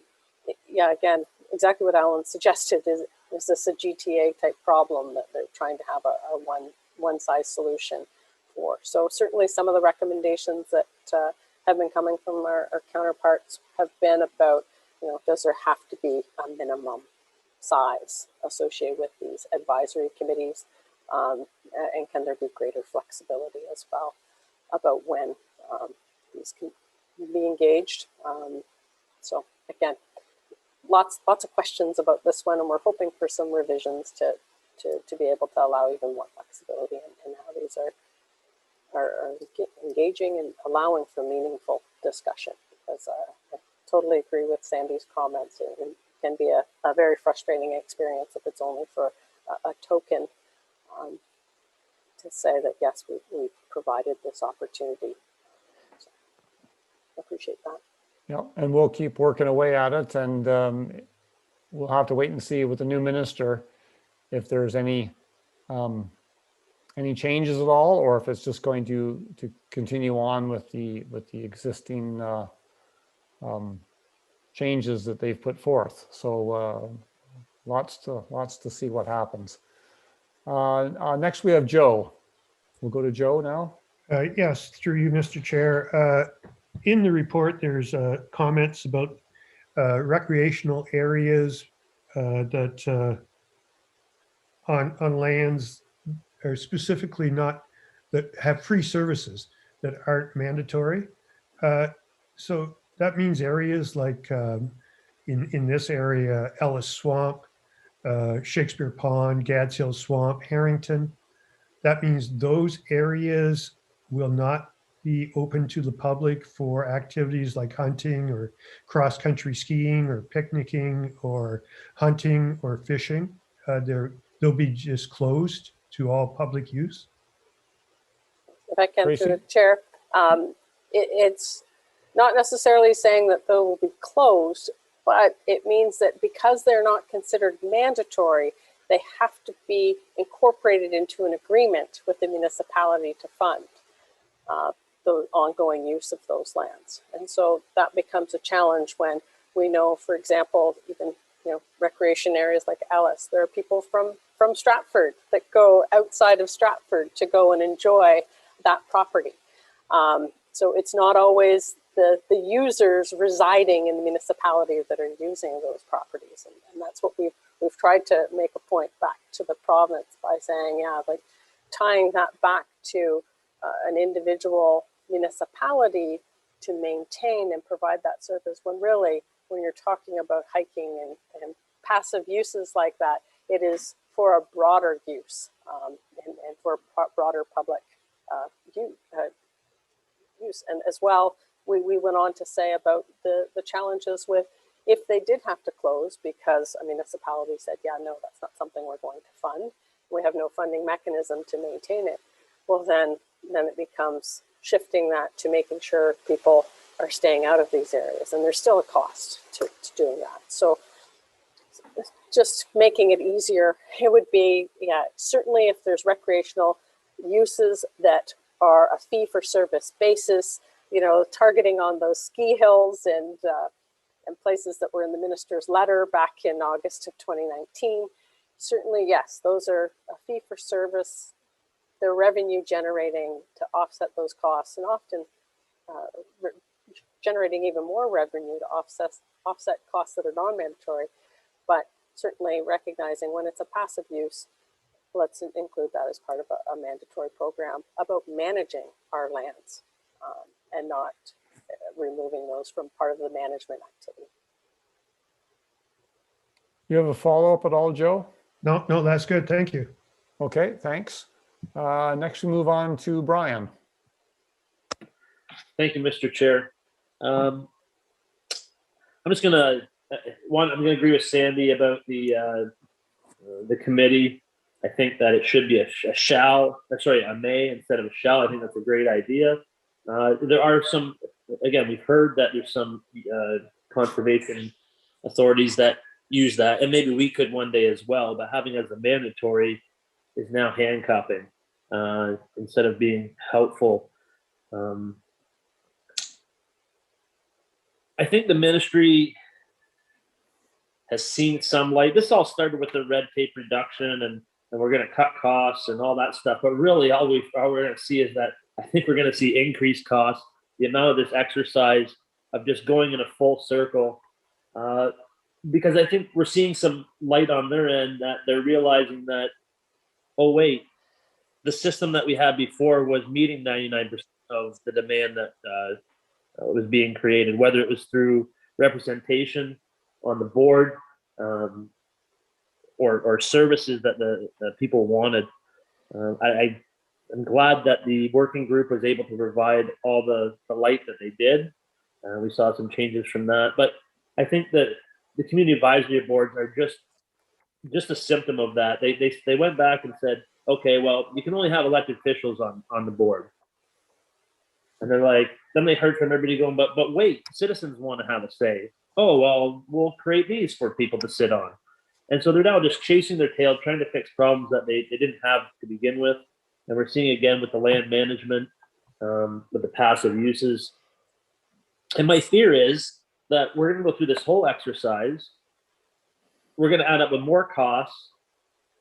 yeah, again, exactly what Alan suggested is this a GTA type problem that they're trying to have a one size solution for. So certainly some of the recommendations that have been coming from our counterparts have been about, does there have to be a minimum size associated with these advisory committees, and can there be greater flexibility as well about when these can be engaged. So again, lots of questions about this one, and we're hoping for some revisions to be able to allow even more flexibility in how these are engaging and allowing for meaningful discussion. Because I totally agree with Sandy's comments. It can be a very frustrating experience if it's only for a token to say that, yes, we provided this opportunity. So I appreciate that. Yeah, and we'll keep working away at it, and we'll have to wait and see with the new minister if there's any changes at all, or if it's just going to continue on with the existing changes that they've put forth. So lots to see what happens. Next we have Joe. We'll go to Joe now. Yes, through you, Mr. Chair. In the report, there's comments about recreational areas that on lands are specifically not, that have free services that aren't mandatory. So that means areas like in this area, Ellis Swamp, Shakespeare Pond, Gads Hill Swamp, Harrington. That means those areas will not be open to the public for activities like hunting or cross-country skiing or picnicking or hunting or fishing. They'll be just closed to all public use. If I can, through the chair, it's not necessarily saying that they will be closed, but it means that because they're not considered mandatory, they have to be incorporated into an agreement with the municipality to fund the ongoing use of those lands. And so that becomes a challenge when we know, for example, even recreation areas like Ellis. There are people from Stratford that go outside of Stratford to go and enjoy that property. So it's not always the users residing in the municipality that are using those properties. And that's what we've tried to make a point back to the province by saying, yeah, like tying that back to an individual municipality to maintain and provide that service, when really, when you're talking about hiking and passive uses like that, it is for a broader use and for broader public use. And as well, we went on to say about the challenges with if they did have to close because a municipality said, yeah, no, that's not something we're going to fund. We have no funding mechanism to maintain it. Well, then it becomes shifting that to making sure people are staying out of these areas. And there's still a cost to doing that. So just making it easier, it would be, yeah, certainly if there's recreational uses that are a fee for service basis, targeting on those ski hills and places that were in the minister's letter back in August of 2019. Certainly, yes, those are a fee for service. They're revenue generating to offset those costs, and often generating even more revenue to offset costs that are non-mandatory. But certainly recognizing when it's a passive use, let's include that as part of a mandatory program about managing our lands and not removing those from part of the management activity. You have a follow-up at all, Joe? No, that's good. Thank you. Okay, thanks. Next we move on to Brian. Thank you, Mr. Chair. I'm just gonna I'm gonna agree with Sandy about the committee. I think that it should be a may instead of a shall. I think that's a great idea. There are some, again, we've heard that there's some conservation authorities that use that, and maybe we could one day as well, but having it as a mandatory is now handcuffing instead of being helpful. I think the ministry has seen some light. This all started with the red tape reduction and we're going to cut costs and all that stuff. But really, all we're going to see is that I think we're going to see increased costs. The amount of this exercise of just going in a full circle, because I think we're seeing some light on their end that they're realizing that, oh wait, the system that we had before was meeting 99% of the demand that was being created, whether it was through representation on the board or services that the people wanted. I'm glad that the working group was able to provide all the light that they did. We saw some changes from that, but I think that the community advisory boards are just a symptom of that. They went back and said, okay, well, you can only have elected officials on the board. And they're like, then they heard from everybody going, but wait, citizens want to have a say. Oh, well, we'll create these for people to sit on. And so they're now just chasing their tail, trying to fix problems that they didn't have to begin with. And we're seeing again with the land management, with the passive uses. And my fear is that we're going to go through this whole exercise. We're going to add up with more costs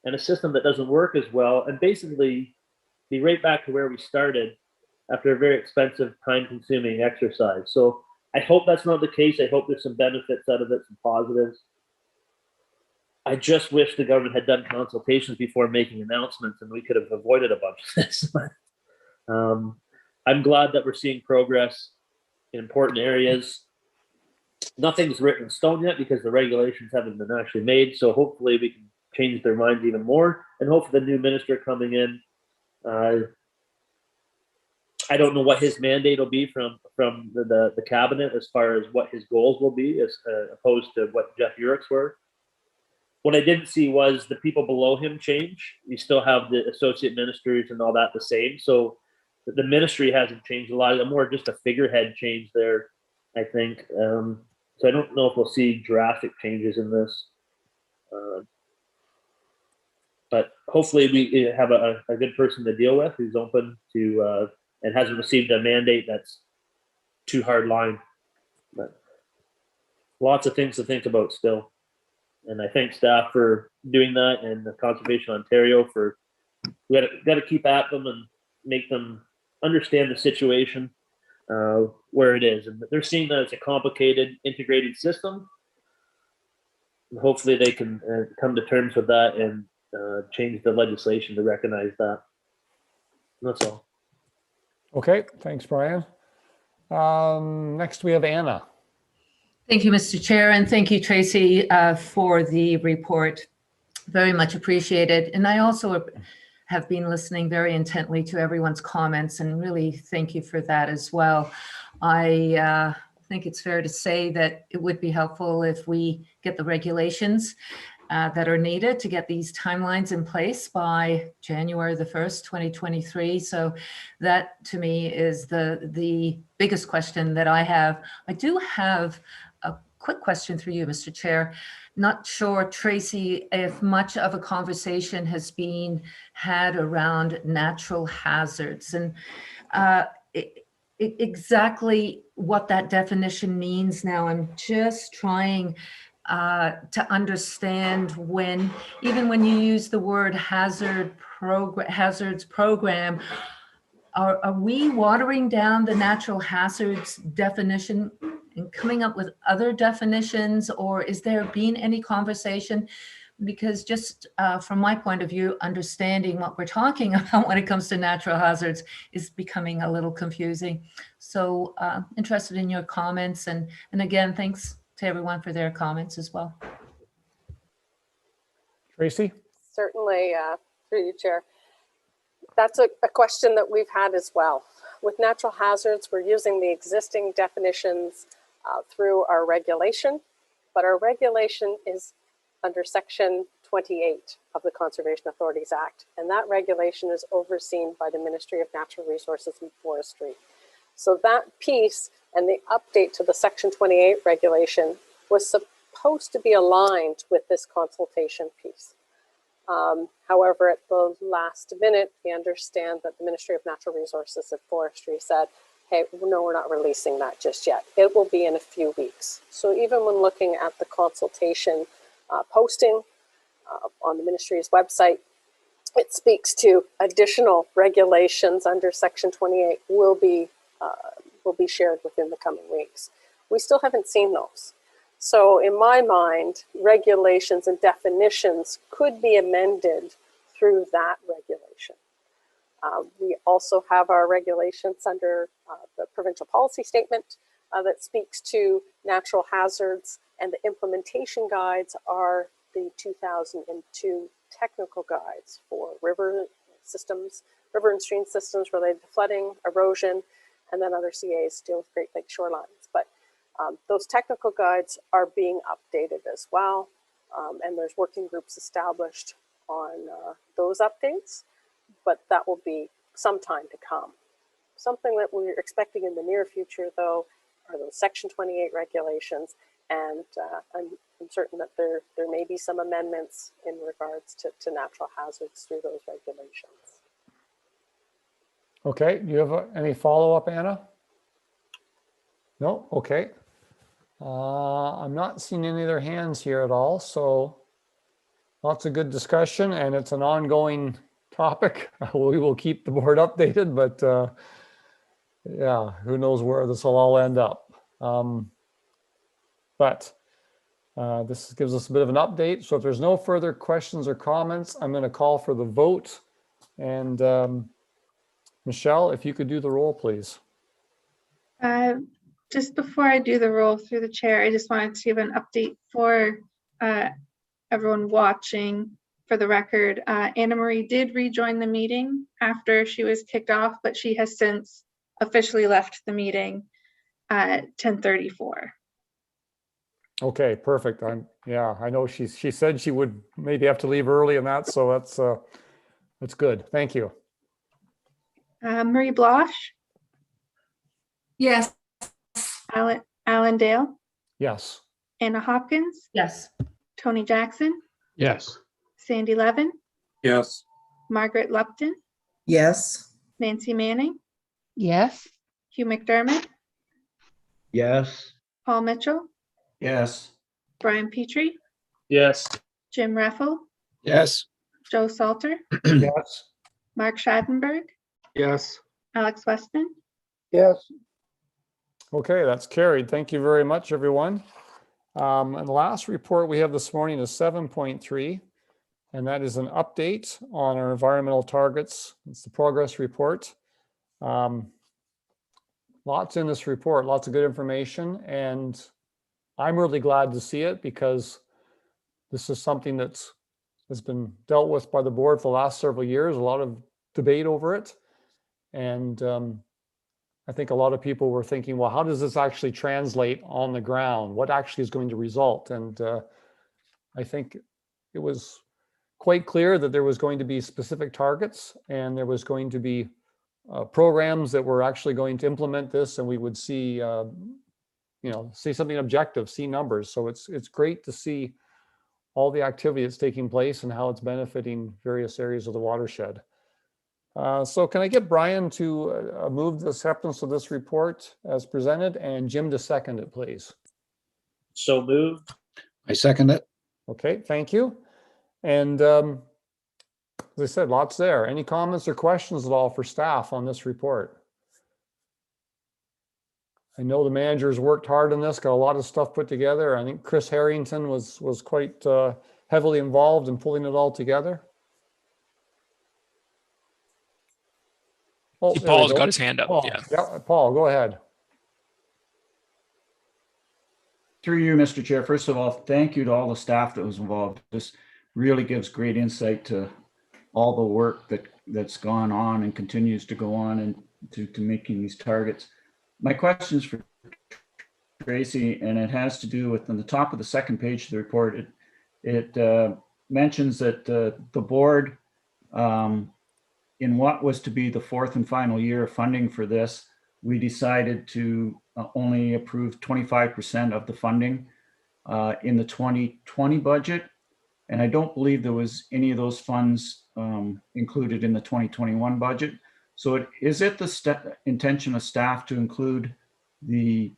and a system that doesn't work as well, and basically be right back to where we started after a very expensive, time-consuming exercise. So I hope that's not the case. I hope there's some benefits out of it, some positives. I just wish the government had done consultations before making announcements, and we could have avoided a bunch of this. I'm glad that we're seeing progress in important areas. Nothing's written in stone yet because the regulations haven't been actually made. So hopefully we can change their minds even more. And hopefully the new minister coming in, I don't know what his mandate will be from the cabinet as far as what his goals will be as opposed to what Jeff Urick's were. What I didn't see was the people below him change. You still have the associate ministers and all that the same. So the ministry hasn't changed a lot. More just a figurehead change there, I think. So I don't know if we'll see drastic changes in this. But hopefully we have a good person to deal with who's open to and hasn't received a mandate that's too hard line. But lots of things to think about still. And I thank staff for doing that, and the Conservation Ontario for, we got to keep at them and make them understand the situation where it is. And they're seeing that it's a complicated, integrated system. And hopefully they can come to terms with that and change the legislation to recognize that. And that's all. Okay, thanks, Brian. Next we have Anna. Thank you, Mr. Chair, and thank you, Tracy, for the report. Very much appreciated. And I also have been listening very intently to everyone's comments, and really thank you for that as well. I think it's fair to say that it would be helpful if we get the regulations that are needed to get these timelines in place by January the 1st, 2023. So that to me is the biggest question that I have. I do have a quick question for you, Mr. Chair. Not sure, Tracy, if much of a conversation has been had around natural hazards and exactly what that definition means now. I'm just trying to understand even when you use the word hazards program, are we watering down the natural hazards definition and coming up with other definitions, or is there been any conversation? Because just from my point of view, understanding what we're talking about when it comes to natural hazards is becoming a little confusing. So interested in your comments, and again, thanks to everyone for their comments as well. Tracy? Certainly, through you, Chair. That's a question that we've had as well. With natural hazards, we're using the existing definitions through our regulation, but our regulation is under Section 28 of the Conservation Authorities Act, and that regulation is overseen by the Ministry of Natural Resources and Forestry. So that piece and the update to the Section 28 regulation was supposed to be aligned with this consultation piece. However, at the last minute, we understand that the Ministry of Natural Resources and Forestry said, hey, no, we're not releasing that just yet. It will be in a few weeks. So even when looking at the consultation posting on the ministry's website, it speaks to additional regulations under Section 28 will be shared within the coming weeks. We still haven't seen those. So in my mind, regulations and definitions could be amended through that regulation. We also have our regulations under the provincial policy statement that speaks to natural hazards, and the implementation guides are the 2002 technical guides for river and stream systems related to flooding, erosion, and then other CAs deal with Great Lake shorelines. But those technical guides are being updated as well, and there's working groups established on those updates, but that will be some time to come. Something that we're expecting in the near future, though, are those Section 28 regulations, and I'm certain that there may be some amendments in regards to natural hazards through those regulations. Okay, do you have any follow-up, Anna? No? Okay. I'm not seeing any other hands here at all, so lots of good discussion, and it's an ongoing topic. We will keep the board updated, but yeah, who knows where this will all end up. But this gives us a bit of an update. So if there's no further questions or comments, I'm going to call for the vote. And Michelle, if you could do the roll, please. Just before I do the roll through the chair, I just wanted to give an update for everyone watching. For the record, Anna Marie did rejoin the meeting after she was kicked off, but she has since officially left the meeting at 10:34. Okay, perfect. I know she said she would maybe have to leave early and that, so that's good. Thank you. Marie Blosh? Yes. Alan Dale? Yes. Anna Hopkins? Yes. Tony Jackson? Yes. Sandy Levin? Yes. Margaret Lupton? Yes. Nancy Manning? Yes. Hugh McDermott? Yes. Paul Mitchell? Yes. Brian Petrie? Yes. Jim Reffel, Yes. Joe Salter, Yes. Mark Schadenberg, Yes. Alex Westman. Yes. Okay, that's carried. Thank you very much, everyone. And the last report we have this morning is 7.3, and that is an update on our environmental targets. It's the progress report. Lots in this report, lots of good information, and I'm really glad to see it because this is something has been dealt with by the board for the last several years, a lot of debate over it. And I think a lot of people were thinking, well, how does this actually translate on the ground? What actually is going to result? And I think it was quite clear that there was going to be specific targets and there was going to be programs that were actually going to implement this, and we would see, see something objective, see numbers. So it's great to see all the activity that's taking place and how it's benefiting various areas of the watershed. So can I get Brian to move the acceptance of this report as presented and Jim to second it, please? So moved. I second it. Okay, thank you. And as I said, lots there. Any comments or questions at all for staff on this report? I know the managers worked hard on this, got a lot of stuff put together. I think Chris Harrington was quite heavily involved in pulling it all together. Oh, Paul's got his hand up. Paul. Yeah, Paul, go ahead. Through you, Mr. Chair. First of all, thank you to all the staff that was involved. This really gives great insight to all the work that's gone on and continues to go on and to making these targets. My question is for Tracy, and it has to do with on the top of the second page of the report. It mentions that the board, in what was to be the fourth and final year of funding for this, we decided to only approve 25% of the funding in the 2020 budget. And I don't believe there was any of those funds included in the 2021 budget. So is it the intention of staff to include the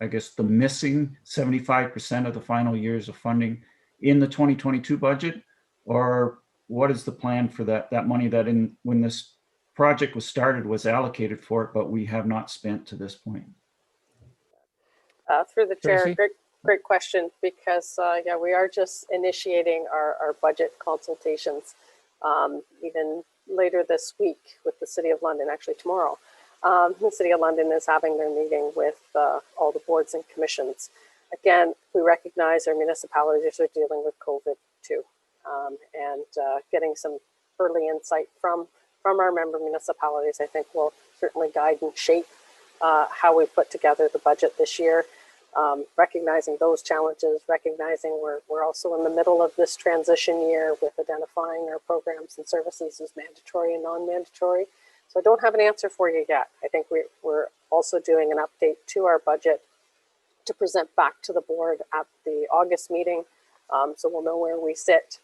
missing 75% of the final years of funding in the 2022 budget? Or what is the plan for that money that when this project was started was allocated for it, but we have not spent to this point? Through the chair, Tracy? great question, because we are just initiating our budget consultations even later this week with the City of London, actually tomorrow. The City of London is having their meeting with all the boards and commissions. Again, we recognize our municipalities are dealing with COVID too, and getting some early insight from our member municipalities, I think, will certainly guide and shape how we put together the budget this year. Recognizing those challenges, recognizing we're also in the middle of this transition year with identifying our programs and services as mandatory and non-mandatory. So I don't have an answer for you yet. I think we're also doing an update to our budget to present back to the board at the August meeting. So we'll know where we sit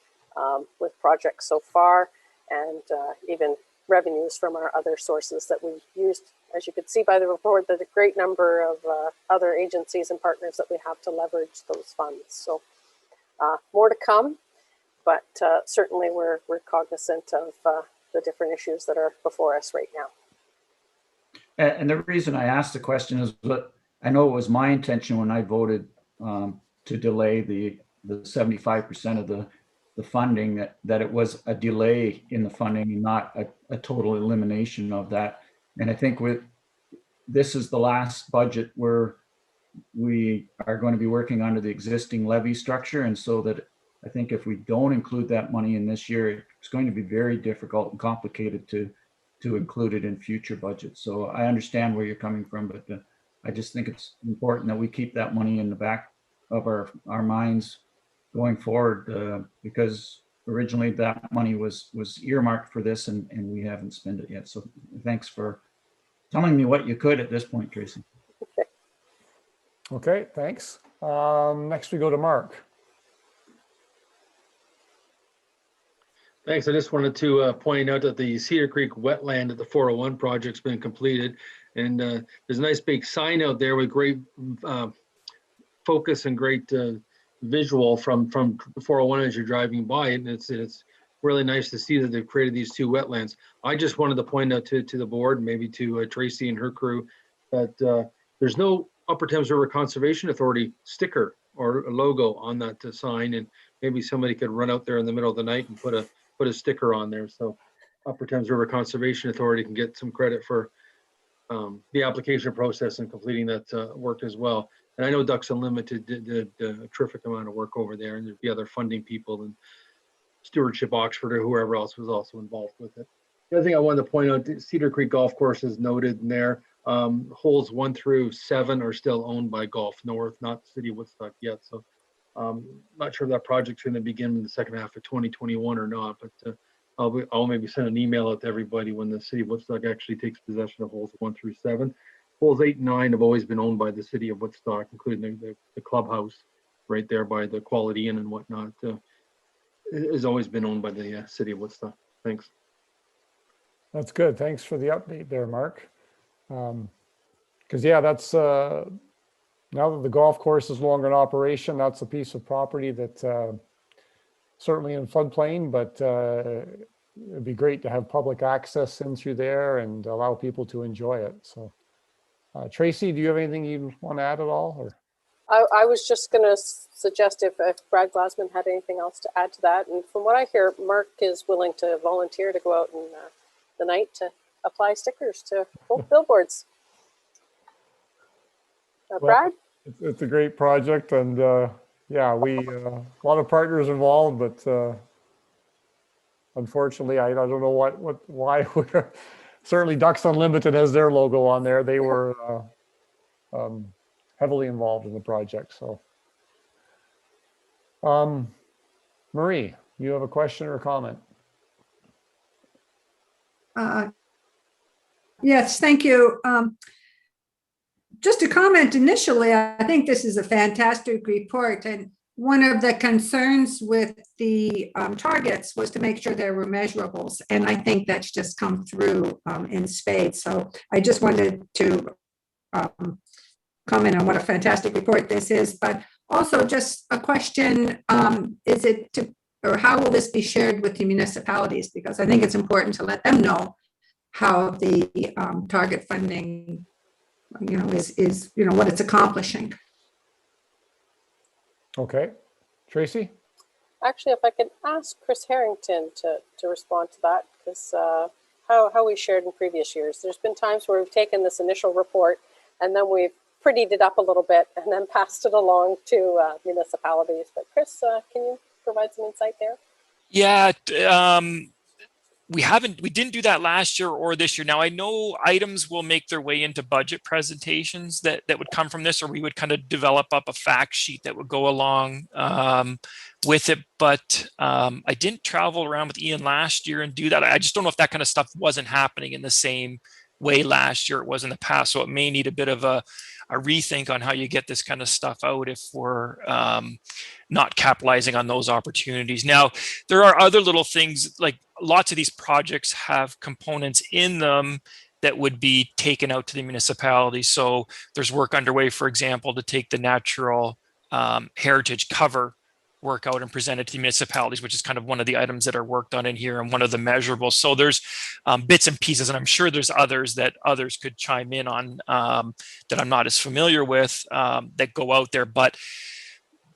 with projects so far, and even revenues from our other sources that we used. As you could see by the report, there's a great number of other agencies and partners that we have to leverage those funds. So more to come, but certainly we're cognizant of the different issues that are before us right now. And the reason I asked the question is that I know it was my intention when I voted to delay the 75% of the funding, that it was a delay in the funding and not a total elimination of that. And I think this is the last budget where we are going to be working under the existing levy structure. And so that I think if we don't include that money in this year, it's going to be very difficult and complicated to include it in future budgets. So I understand where you're coming from, but I just think it's important that we keep that money in the back of our minds going forward, because originally that money was earmarked for this, and we haven't spent it yet. So thanks for telling me what you could at this point, Tracy. Okay, thanks. Next we go to Mark. Thanks. I just wanted to point out that the Cedar Creek wetland at the 401 project's been completed, and there's a nice big sign out there with great focus and great visual from 401 as you're driving by, and it's really nice to see that they've created these two wetlands. I just wanted to point out to the board, maybe to Tracy and her crew, that there's no Upper Thames River Conservation Authority sticker or a logo on that sign, and maybe somebody could run out there in the middle of the night and put a sticker on there, so Upper Thames River Conservation Authority can get some credit for the application process and completing that work as well. And I know Ducks Unlimited did a terrific amount of work over there, and there'd be other funding people and Stewardship Oxford or whoever else was also involved with it. The other thing I wanted to point out, Cedar Creek Golf Course is noted in there. Holes 1 through 7 are still owned by Gulf North, not City of Woodstock yet. So not sure if that project's going to begin in the second half of 2021 or not, but I'll maybe send an email out to everybody when the City of Woodstock actually takes possession of holes 1 through 7. Holes 8 and 9 have always been owned by the City of Woodstock, including the clubhouse right there by the Quality Inn and whatnot. It has always been owned by the City of Woodstock. Thanks. That's good. Thanks for the update there, Mark. Because yeah, that's now that the golf course is no longer in operation, that's a piece of property that certainly in floodplain, but it'd be great to have public access in through there and allow people to enjoy it. So Tracy, do you have anything you want to add at all? Or? I was just going to suggest if Brad Glassman had anything else to add to that. And from what I hear, Mark is willing to volunteer to go out in the night to apply stickers to both billboards. Brad? It's a great project, and yeah, we a lot of partners involved, but unfortunately, I don't know why we're certainly Ducks Unlimited has their logo on there. They were heavily involved in the project. So, Marie, you have a question or a comment? Yes, thank you. Just a comment initially, I think this is a fantastic report. And one of the concerns with the targets was to make sure there were measurables. And I think that's just come through in spades. So I just wanted to comment on what a fantastic report this is, but also just a question, is it to, or how will this be shared with the municipalities? Because I think it's important to let them know how the target funding, is what it's accomplishing. Okay, Tracy? Actually, if I could ask Chris Harrington to respond to that, because how we shared in previous years, there's been times where we've taken this initial report and then we've prettied it up a little bit and then passed it along to municipalities. But Chris, can you provide some insight there? Yeah, we didn't do that last year or this year. Now I know items will make their way into budget presentations that would come from this, or we would kind of develop up a fact sheet that would go along with it. But I didn't travel around with Ian last year and do that. I just don't know if that kind of stuff wasn't happening in the same way last year it was in the past. So it may need a bit of a rethink on how you get this kind of stuff out if we're not capitalizing on those opportunities. Now, there are other little things, like lots of these projects have components in them that would be taken out to the municipality. So there's work underway, for example, to take the natural heritage cover work out and present it to the municipalities, which is kind of one of the items that are worked on in here and one of the measurables. So there's bits and pieces, and I'm sure there's others that others could chime in on that I'm not as familiar with that go out there, but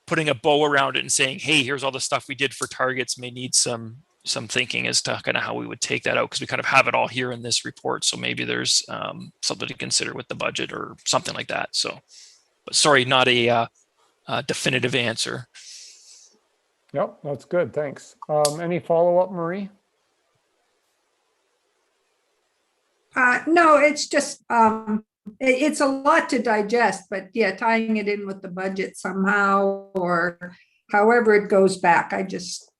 putting a bow around it and saying, hey, here's all the stuff we did for targets may need some thinking as to kind of how we would take that out, because we kind of have it all here in this report. So maybe there's something to consider with the budget or something like that. So, but sorry, not a definitive answer. Yep, that's good. Thanks. Any follow-up, Marie? No, it's just, it's a lot to digest, but yeah, tying it in with the budget somehow or however it goes back. I just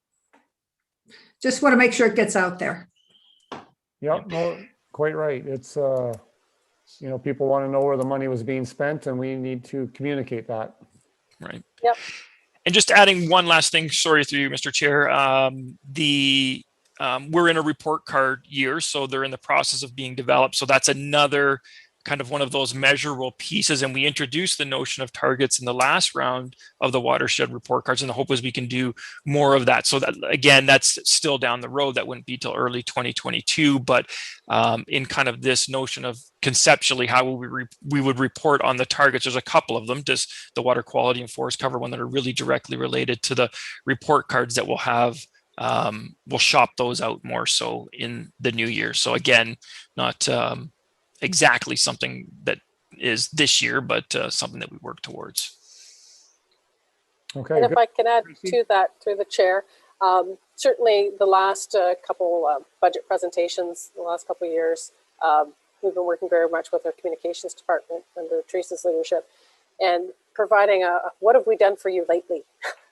want to make sure it gets out there. Yep, no, quite right. It's, people want to know where the money was being spent and we need to communicate that. Right. Yep. And just adding one last thing, sorry through you, Mr. Chair, we're in a report card year, so they're in the process of being developed. So that's another kind of one of those measurable pieces. And we introduced the notion of targets in the last round of the watershed report cards. And the hope is we can do more of that. So that, again, that's still down the road. That wouldn't be till early 2022. But in kind of this notion of conceptually how we would report on the targets, there's a couple of them, just the water quality and forest cover one that are really directly related to the report cards that we'll have. We'll shop those out more so in the new year. So again, not exactly something that is this year, but something that we work towards. Okay. And if good. I can add to that through the chair, certainly the last couple budget presentations, the last couple of years, we've been working very much with our communications department under Teresa's leadership and providing a what have we done for you lately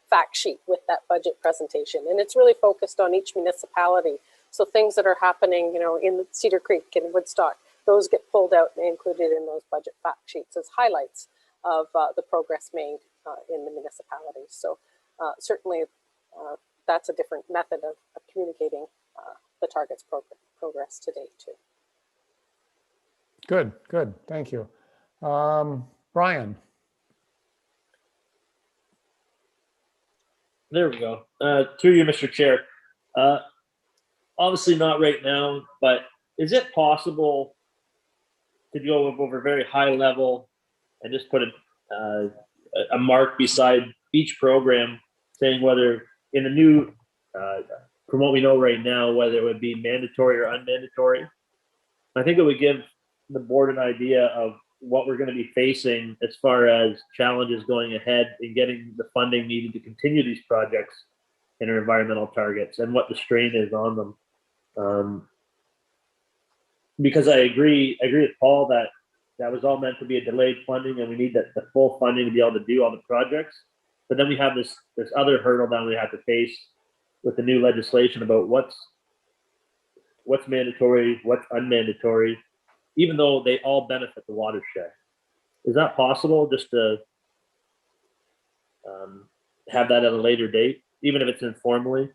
fact sheet with that budget presentation. And it's really focused on each municipality. So things that are happening, in Cedar Creek and Woodstock, those get pulled out and included in those budget fact sheets as highlights of the progress made in the municipalities. So certainly that's a different method of communicating the targets progress to date too. Good, good. Thank you. Brian. There we go. Through you, Mr. Chair. Obviously not right now, but is it possible to go over a very high level and just put a mark beside each program saying whether in the new, from what we know right now, whether it would be mandatory or unmandatory? I think it would give the board an idea of what we're going to be facing as far as challenges going ahead in getting the funding needed to continue these projects and our environmental targets and what the strain is on them. Because I agree with Paul that that was all meant to be a delayed funding and we need the full funding to be able to do all the projects. But then we have this other hurdle that we have to face with the new legislation about what's mandatory, what's unmandatory, even though they all benefit the watershed. Is that possible just to have that at a later date, even if it's informally?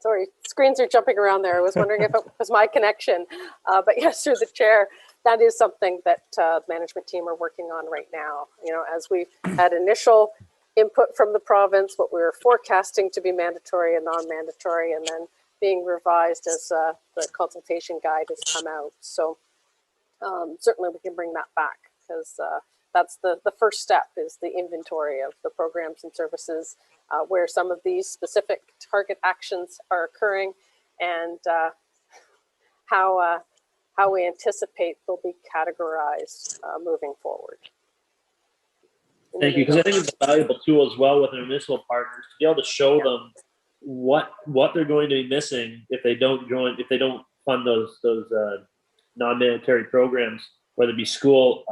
Sorry, screens are jumping around there. I was wondering if it was my connection. But yes, through the chair, that is something that the management team are working on right now. As we've had initial input from the province, what we were forecasting to be mandatory and non-mandatory, and then being revised as the consultation guide has come out. So certainly we can bring that back because that's the first step is the inventory of the programs and services where some of these specific target actions are occurring and how we anticipate they'll be categorized moving forward. Thank you, because I think it's a valuable tool as well with our municipal partners to be able to show them what they're going to be missing if they don't fund those non-mandatory programs, whether it be school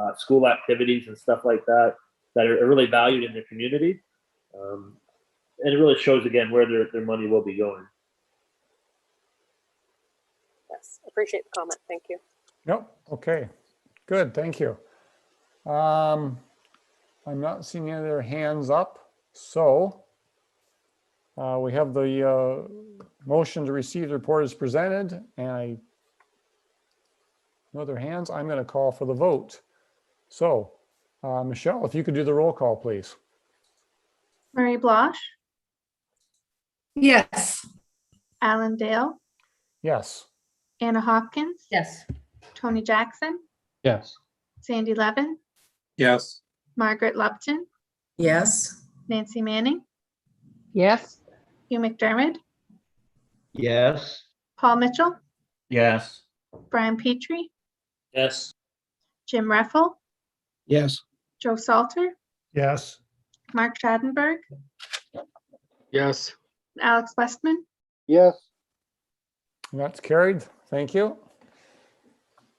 activities and stuff like that are really valued in their community. And it really shows again where their money will be going. Yes, appreciate the comment. Thank you. Yep. Okay. Good. Thank you. I'm not seeing any other hands up. So we have the motion to receive the report as presented, and no other hands. I'm going to call for the vote. So Michelle, if you could do the roll call, please. Murray Blosh, Yes. Alan Dale, Yes. Anna Hopkins, Yes. Tony Jackson, Yes. Sandy Levin, Yes. Margaret Lupton, Yes. Nancy Manning, Yes. Hugh McDermott, Yes. Paul Mitchell, Yes. Brian Petrie, Yes. Jim Reffel, Yes. Joe Salter, Yes. Mark Schadenberg, Yes. Alex Westman. Yes. And that's carried. Thank you.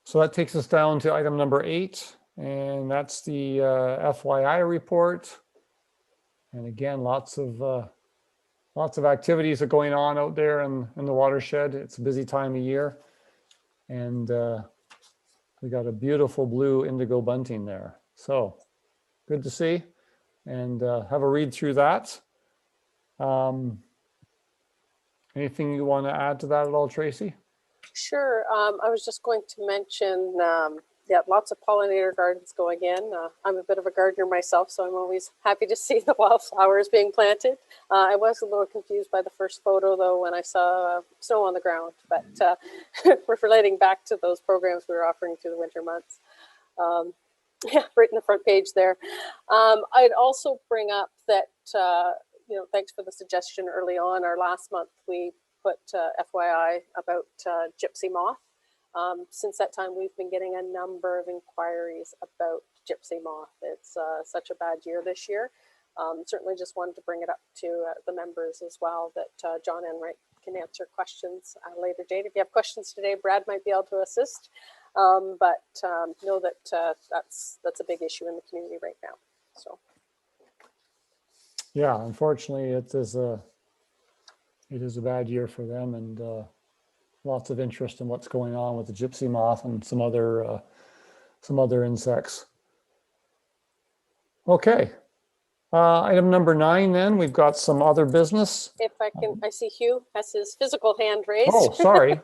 So that takes us down to item number 8, and that's the FYI report. And again, lots of activities are going on out there in the watershed. It's a busy time of year, and we got a beautiful blue indigo bunting there. So good to see, and have a read through that. Anything you want to add to that at all, Tracy? Sure. I was just going to mention, yeah, lots of pollinator gardens going in. I'm a bit of a gardener myself, so I'm always happy to see the wildflowers being planted. I was a little confused by the first photo, though, when I saw snow on the ground. But we're relating back to those programs we were offering through the winter months. Yeah, right in the front page there. I'd also bring up that, thanks for the suggestion early on. Our last month, we put FYI about gypsy moth. Since that time, we've been getting a number of inquiries about gypsy moth. It's such a bad year this year. Certainly just wanted to bring it up to the members as well, that John Enright can answer questions at a later date. If you have questions today, Brad might be able to assist. But know that that's a big issue in the community right now. So. Yeah, unfortunately, it is a bad year for them, and lots of interest in what's going on with the gypsy moth and some other insects. Okay, item number 9. Then we've got some other business. If I can, I see Hugh has his physical hand raised. Oh, sorry,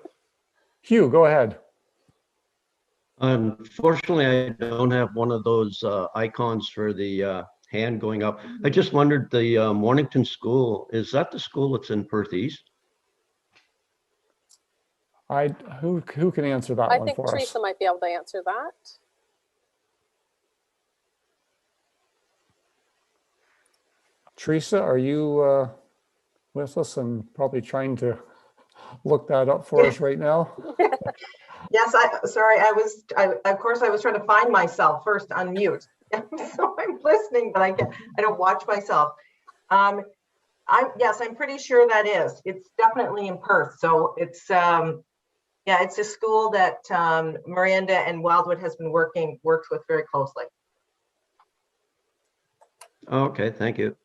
Hugh, go ahead. Unfortunately, I don't have one of those icons for the hand going up. I just wondered, the Mornington School, is that the school that's in Perth East? Who can answer that I one think for us? Teresa might be able to answer that. Teresa, are you with us and probably trying to look that up for us right now? Yes, sorry, of course I was trying to find myself first, unmute. So I'm listening, but I don't watch myself. Yes, I'm pretty sure that is. It's definitely in Perth. So it's it's a school that Miranda and Wildwood has been works with very closely. Okay, thank you.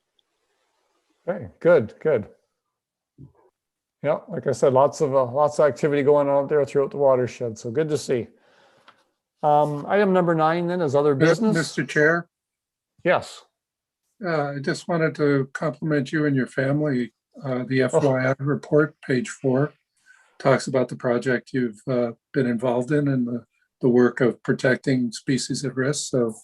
Okay, good. Yeah, like I said, lots of activity going on there throughout the watershed. So good to see. Item number 9 then is other business. Mr. Chair, Yes. I just wanted to compliment you and your family. The FYI report, page 4, talks about the project you've been involved in and the work of protecting species at risk. So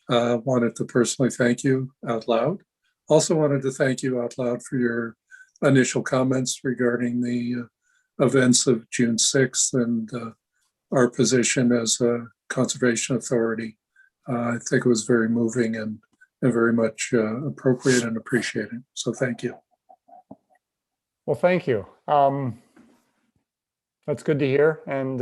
wanted to personally thank you out loud. Also wanted to thank you out loud for your initial comments regarding the events of June 6th and our position as a conservation authority. I think it was very moving and very much appropriate and appreciated. So thank you. Well, thank you. That's good to hear. And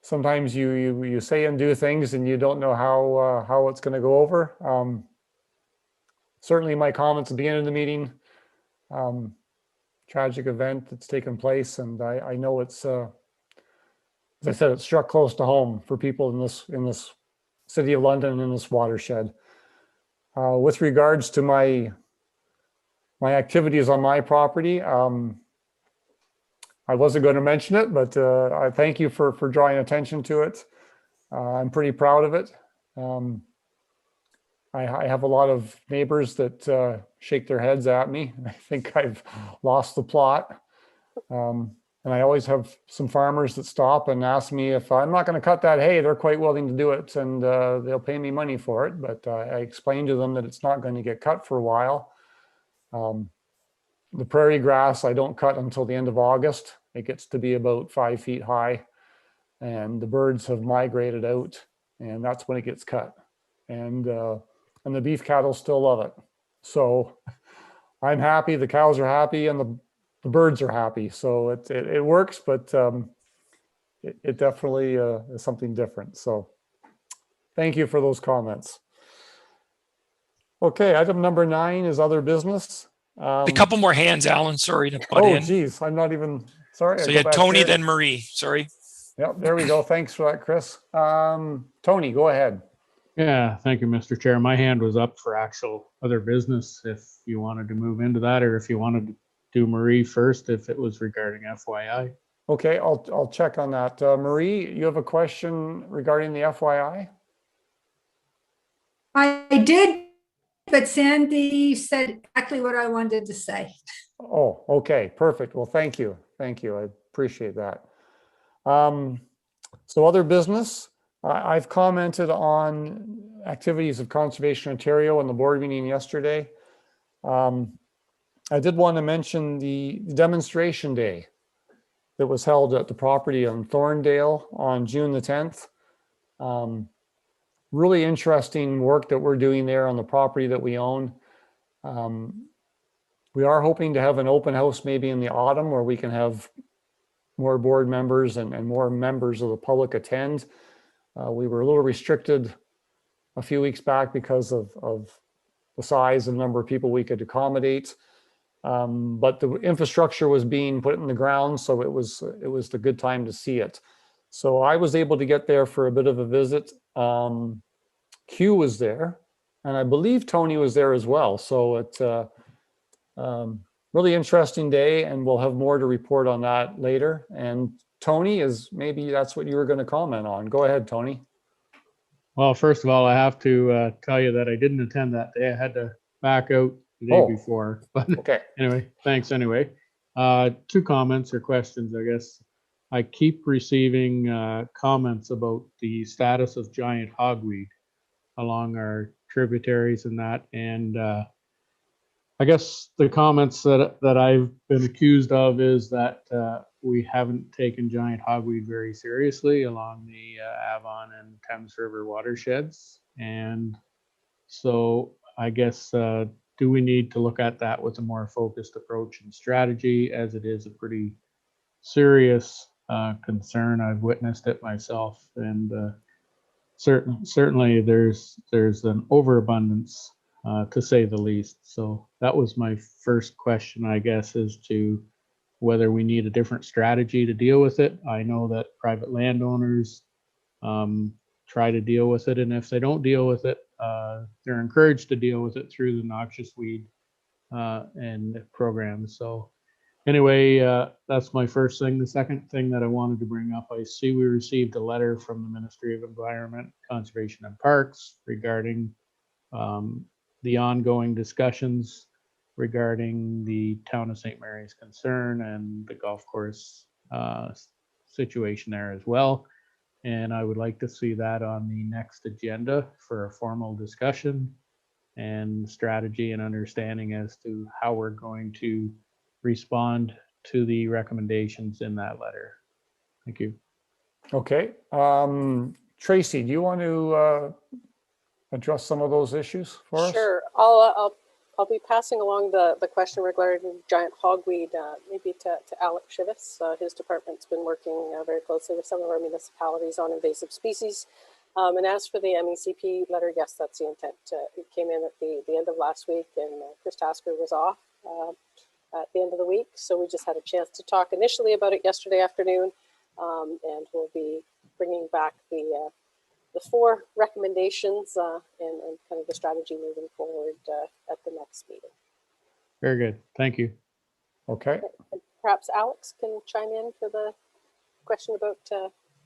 sometimes you say and do things and you don't know how it's going to go over. Certainly my comments at the beginning of the meeting, tragic event that's taken place, and I know it's as I said, it struck close to home for people in this city of London, in this watershed. With regards to my activities on my property, I wasn't going to mention it, but I thank you for drawing attention to it. I'm pretty proud of it. I have a lot of neighbors that shake their heads at me. I think I've lost the plot. And I always have some farmers that stop and ask me if I'm not going to cut that hay. They're quite willing to do it, and they'll pay me money for it. But I explained to them that it's not going to get cut for a while. The prairie grass I don't cut until the end of August. It gets to be about 5 feet high, and the birds have migrated out, and that's when it gets cut. And the beef cattle still love it. So I'm happy, the cows are happy, and the birds are happy. So it works, but it definitely is something different. So thank you for those comments. Okay, item number 9 is other business. A couple more hands, Alan. Sorry to butt in. Oh, geez, I'm not even, sorry. So you had Tony, then Marie. Sorry. Yep, there we go. Thanks for that, Chris. Tony, go ahead. Yeah, thank you, Mr. Chair. My hand was up for actual other business if you wanted to move into that, or if you wanted to do Marie first, if it was regarding FYI. Okay, I'll check on that. Marie, you have a question regarding the FYI? I did, but Sandy said exactly what I wanted to say. Oh, okay, perfect. Well, thank you. Thank you. appreciate that. So other business, I've commented on activities of Conservation Ontario in the board meeting yesterday. I did want to mention the demonstration day that was held at the property on Thorndale on June the 10th. Really interesting work that we're doing there on the property that we own. We are hoping to have an open house maybe in the autumn where we can have more board members and more members of the public attend. We were a little restricted a few weeks back because of the size and number of people we could accommodate. But the infrastructure was being put in the ground, so it was the good time to see it. So I was able to get there for a bit of a visit. Q was there, and I believe Tony was there as well. So it's really interesting day, and we'll have more to report on that later. And Tony, maybe that's what you were going to comment on. Go ahead, Tony. Well, first of all, I have to tell you that I didn't attend that day. I had to back out the day before. But okay. Anyway, thanks anyway. 2 comments or questions, I guess. I keep receiving comments about the status of giant hogweed along our tributaries and that. And I guess the comments that I've been accused of is that we haven't taken giant hogweed very seriously along the Avon and Thames River watersheds. And so I guess, do we need to look at that with a more focused approach and strategy, as it is a pretty serious concern? I've witnessed it myself, and certainly there's an overabundance, to say the least. So that was my first question, I guess, as to whether we need a different strategy to deal with it. I know that private landowners try to deal with it, and if they don't deal with it, they're encouraged to deal with it through the noxious weed and programs. So anyway, that's my first thing. The second thing that I wanted to bring up, I see we received a letter from the Ministry of Environment, Conservation and Parks regarding the ongoing discussions regarding the town of St. Mary's concern and the golf course situation there as well. And I would like to see that on the next agenda for a formal discussion and strategy and understanding as to how we're going to respond to the recommendations in that letter. Thank you. Okay. Tracy, do you want to address some of those issues for us? Sure. I'll be passing along the question regarding giant hogweed, maybe to Alex Shivas. His department's been working very closely with some of our municipalities on invasive species. And as for the MECP letter, yes, that's the intent. It came in at the end of last week, and Chris Tasker was off at the end of the week. So we just had a chance to talk initially about it yesterday afternoon, and we'll be bringing back the 4 recommendations and kind of the strategy moving forward at the next meeting. Very good. Thank you. Okay. And perhaps Alex can chime in for the question about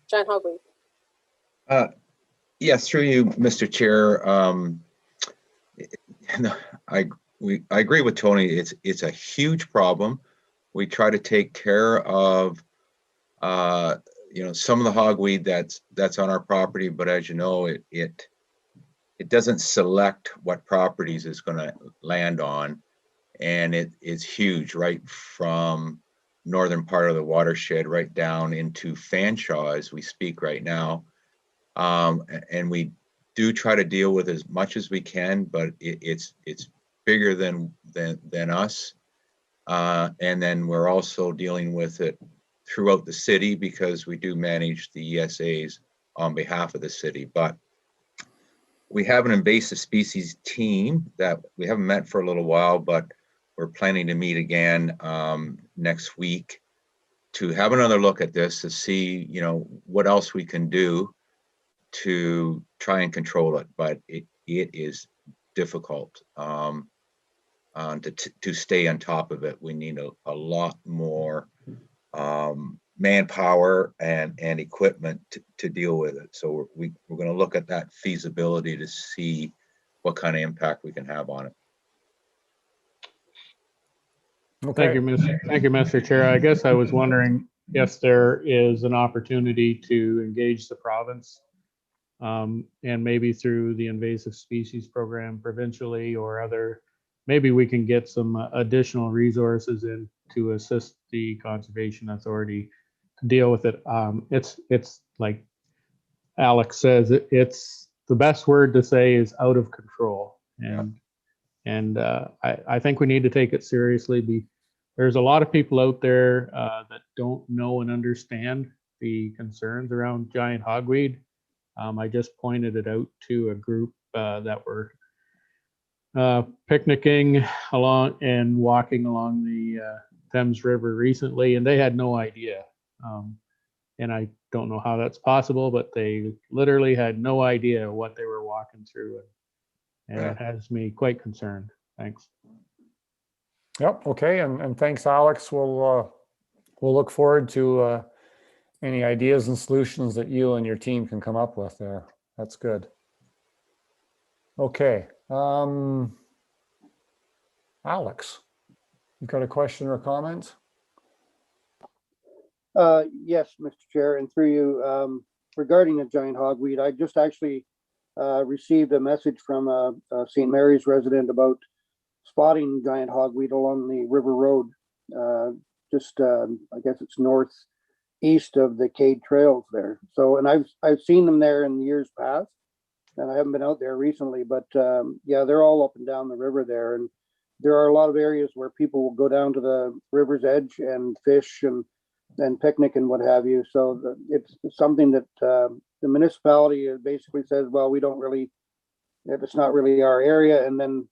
giant hogweed. Yes, through you, Mr. Chair. I agree with Tony. It's a huge problem. We try to take care of some of the hogweed that's on our property, but as you know, it doesn't select what properties it's going to land on, and it is huge, right from northern part of the watershed right down into Fanshawe as we speak right now. And we do try to deal with as much as we can, but it's bigger than us. And then we're also dealing with it throughout the city because we do manage the ESAs on behalf of the city. But we have an invasive species team that we haven't met for a little while, but we're planning to meet again next week to have another look at this to see, what else we can do to try and control it. But it is difficult to stay on top of it. We need a lot more manpower and equipment to deal with it. So we're going to look at that feasibility to see what kind of impact we can have on it. Okay. Thank you, Mr. Chair. I guess I was wondering, if there is an opportunity to engage the province, and maybe through the invasive species program provincially or other, maybe we can get some additional resources in to assist the conservation authority to deal with it. It's like Alex says, it's the best word to say is out of control. And I think we need to take it seriously. There's a lot of people out there that don't know and understand the concerns around giant hogweed. I just pointed it out to a group that were picnicking along and walking along the Thames River recently, and they had no idea. And I don't know how that's possible, but they literally had no idea what they were walking through. And it has me quite concerned. Thanks. Yep. Okay. And thanks, Alex. We'll look forward to any ideas and solutions that you and your team can come up with there. That's good. Okay. Alex, you got a question or a comment? Yes, Mr. Chair, and through you, regarding the giant hogweed, I just actually received a message from a St. Mary's resident about spotting giant hogweed along the River Road. I guess it's northeast of the Cade Trails there. So, and I've seen them there in years past, and I haven't been out there recently. But yeah, they're all up and down the river there, and there are a lot of areas where people will go down to the river's edge and fish and picnic and what have you. So it's something that the municipality basically says, well, we don't really, if it's not really our area, and then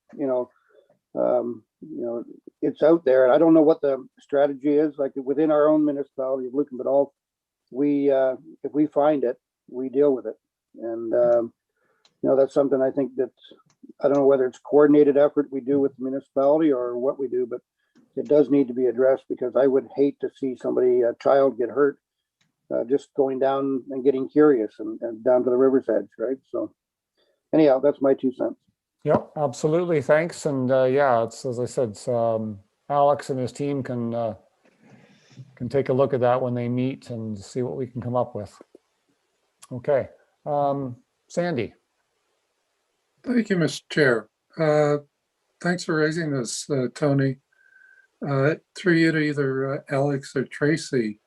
it's out there. And I don't know what the strategy is like within our own municipality of Lucan, but if we find it, we deal with it. And that's something I think that I don't know whether it's coordinated effort we do with the municipality or what we do, but it does need to be addressed, because I would hate to see a child get hurt just going down and getting curious and down to the river's edge, right? So anyhow, that's my 2 cents. Yep, absolutely. Thanks. And yeah, it's, as I said, Alex and his team can take a look at that when they meet and see what we can come up with. Okay. Sandy. Thank you, Mr. Chair. Thanks for raising this, Tony. Through you to either Alex or Tracy.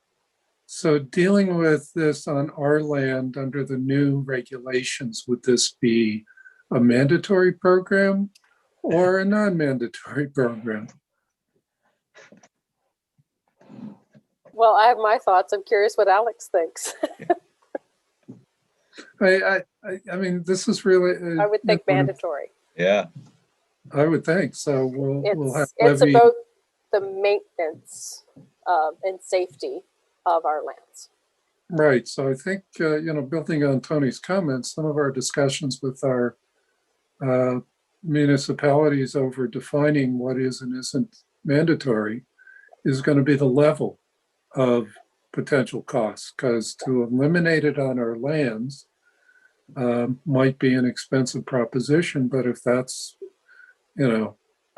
So dealing with this on our land under the new regulations, would this be a mandatory program or a non-mandatory program? Well, I have my thoughts. I'm curious what Alex thinks. I mean, this is really. I would think mandatory. Yeah. I would think so. We'll have it's about the maintenance and safety of our lands. Right. So I think, building on Tony's comments, some of our discussions with our municipalities over defining what is and isn't mandatory is going to be the level of potential costs, because to eliminate it on our lands might be an expensive proposition, but if that's,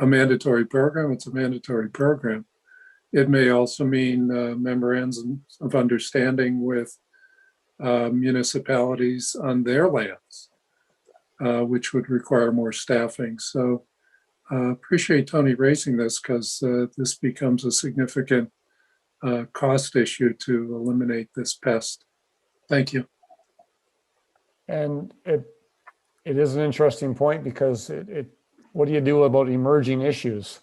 a mandatory program, it's a mandatory program. It may also mean memorandums of understanding with municipalities on their lands, which would require more staffing. So appreciate Tony raising this, because this becomes a significant cost issue to eliminate this pest. Thank you. And it is an interesting point, because what do you do about emerging issues?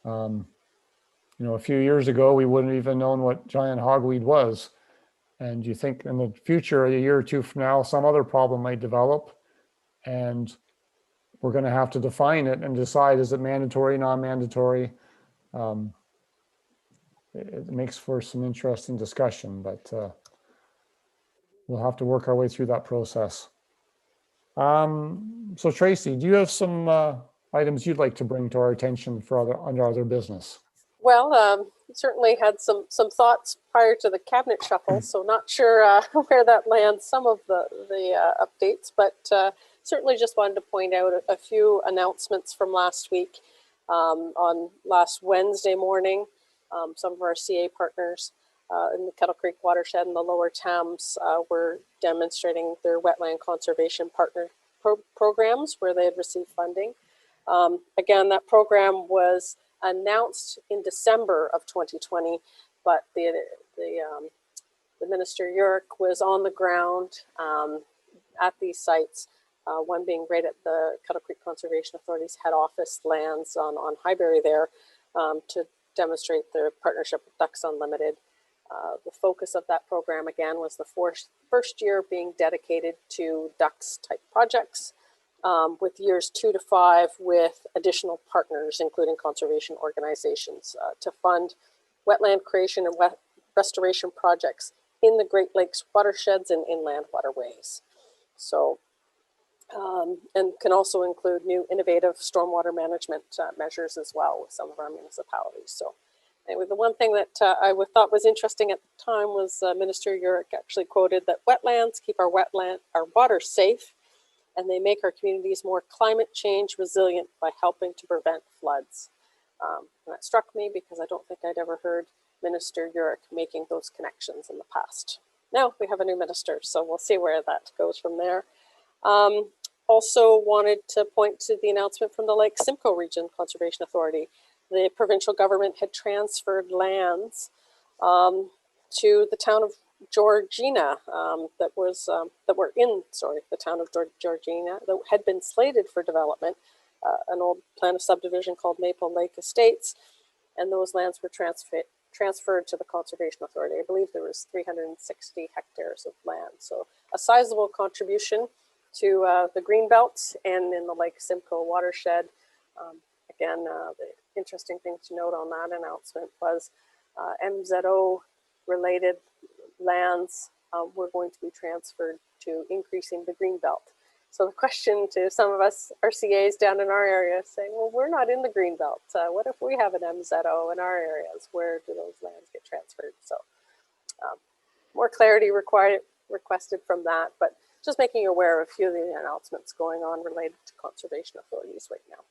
A few years ago, we wouldn't even known what giant hogweed was. And you think in the future, a year or two from now, some other problem might develop, and we're going to have to define it and decide, is it mandatory, non-mandatory? It makes for some interesting discussion, but we'll have to work our way through that process. So Tracy, do you have some items you'd like to bring to our attention under other business? Well, certainly had some thoughts prior to the cabinet shuffle, so not sure where that lands some of the updates, but certainly just wanted to point out a few announcements from last week. On last Wednesday morning, some of our CA partners in the Kettle Creek watershed and the Lower Thames were demonstrating their wetland conservation partner programs where they had received funding. Again, that program was announced in December of 2020, but the Minister UTRCA was on the ground at these sites, one being right at the Kettle Creek Conservation Authority's head office lands on Highbury there, to demonstrate their partnership with Ducks Unlimited. The focus of that program, again, was the first year being dedicated to ducks type projects, with years 2 to 5 with additional partners, including conservation organizations, to fund wetland creation and restoration projects in the Great Lakes watersheds and inland waterways. So, and can also include new innovative stormwater management measures as well with some of our municipalities. So anyway, the one thing that I thought was interesting at the time was Minister UTRCA actually quoted that wetlands keep our water safe, and they make our communities more climate change resilient by helping to prevent floods. And that struck me because I don't think I'd ever heard Minister UTRCA making those connections in the past. Now we have a new minister, so we'll see where that goes from there. Also wanted to point to the announcement from the Lake Simcoe Region Conservation Authority. The provincial government had transferred lands to the town of Georgina that were in the town of Georgina that had been slated for development, an old plan of subdivision called Maple Lake Estates, and those lands were transferred to the Conservation Authority. I believe there was 360 hectares of land, so a sizable contribution to the Greenbelt and in the Lake Simcoe watershed. Again, the interesting thing to note on that announcement was MZO related lands were going to be transferred to increasing the Greenbelt. So the question to some of us RCAs down in our area is saying, well, we're not in the Greenbelt. What if we have an MZO in our areas? Where do those lands get transferred? So more clarity requested from that, but just making you aware of a few of the announcements going on related to conservation authorities right now.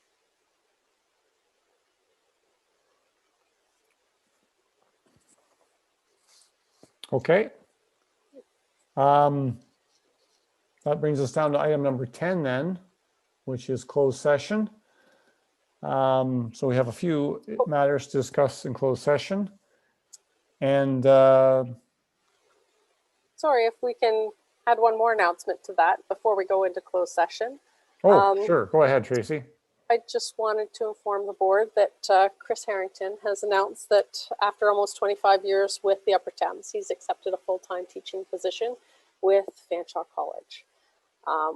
Okay. That brings us down to item number 10 then, which is closed session. So we have a few matters to discuss in closed session. And sorry, if we can add one more announcement to that before we go into closed session. oh, sure. Go ahead, Tracy. I just wanted to inform the board that Chris Harrington has announced that after almost 25 years with the Upper Thames, he's accepted a full-time teaching position with Fanshawe College.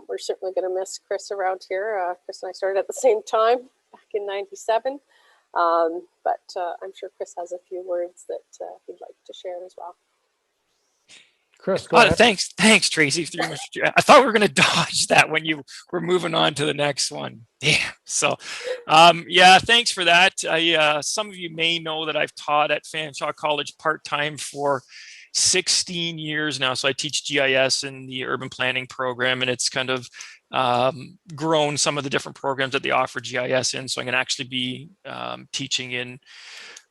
We're certainly going to miss Chris around here. Chris and I started at the same time back in '97, but I'm sure Chris has a few words that he'd like to share as well. Chris, go ahead. Thanks, Tracy. I thought we were going to dodge that when you were moving on to the next one. Damn. So, yeah, thanks for that. Some of you may know that I've taught at Fanshawe College part-time for 16 years now. So I teach GIS in the urban planning program, and it's kind of grown some of the different programs that they offer GIS in. So I'm going to actually be teaching in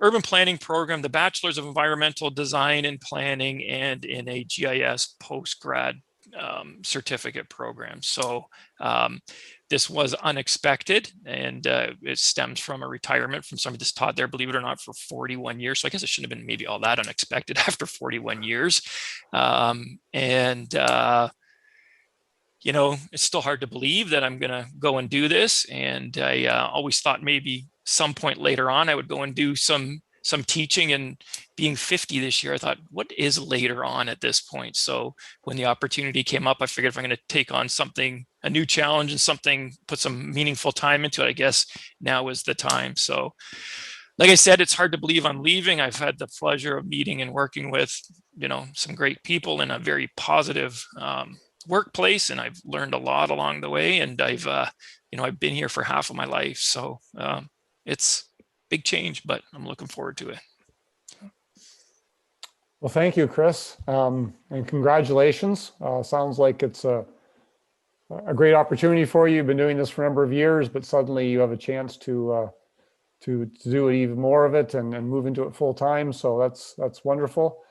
urban planning program, the Bachelor's of Environmental Design and Planning, and in a GIS post-grad certificate program. So this was unexpected, and it stems from a retirement from somebody that's taught there, believe it or not, for 41 years. So I guess it shouldn't have been maybe all that unexpected after 41 years. You know, it's still hard to believe that I'm going to go and do this. And I always thought maybe some point later on I would go and do some teaching, and being 50 this year, I thought, what is later on at this point? So when the opportunity came up, I figured if I'm going to take on something, a new challenge and something, put some meaningful time into it, I guess now is the time. So like I said, it's hard to believe I'm leaving. I've had the pleasure of meeting and working with, you know, some great people in a very positive workplace, and I've learned a lot along the way, and I've you know, I've been here for half of my life, so it's big change, but I'm looking forward to it. Well, thank you, Chris, and congratulations. Sounds like it's a great opportunity for you. You've been doing this for a number of years, but suddenly you have a chance to do even more of it and move into it full time. So that's wonderful.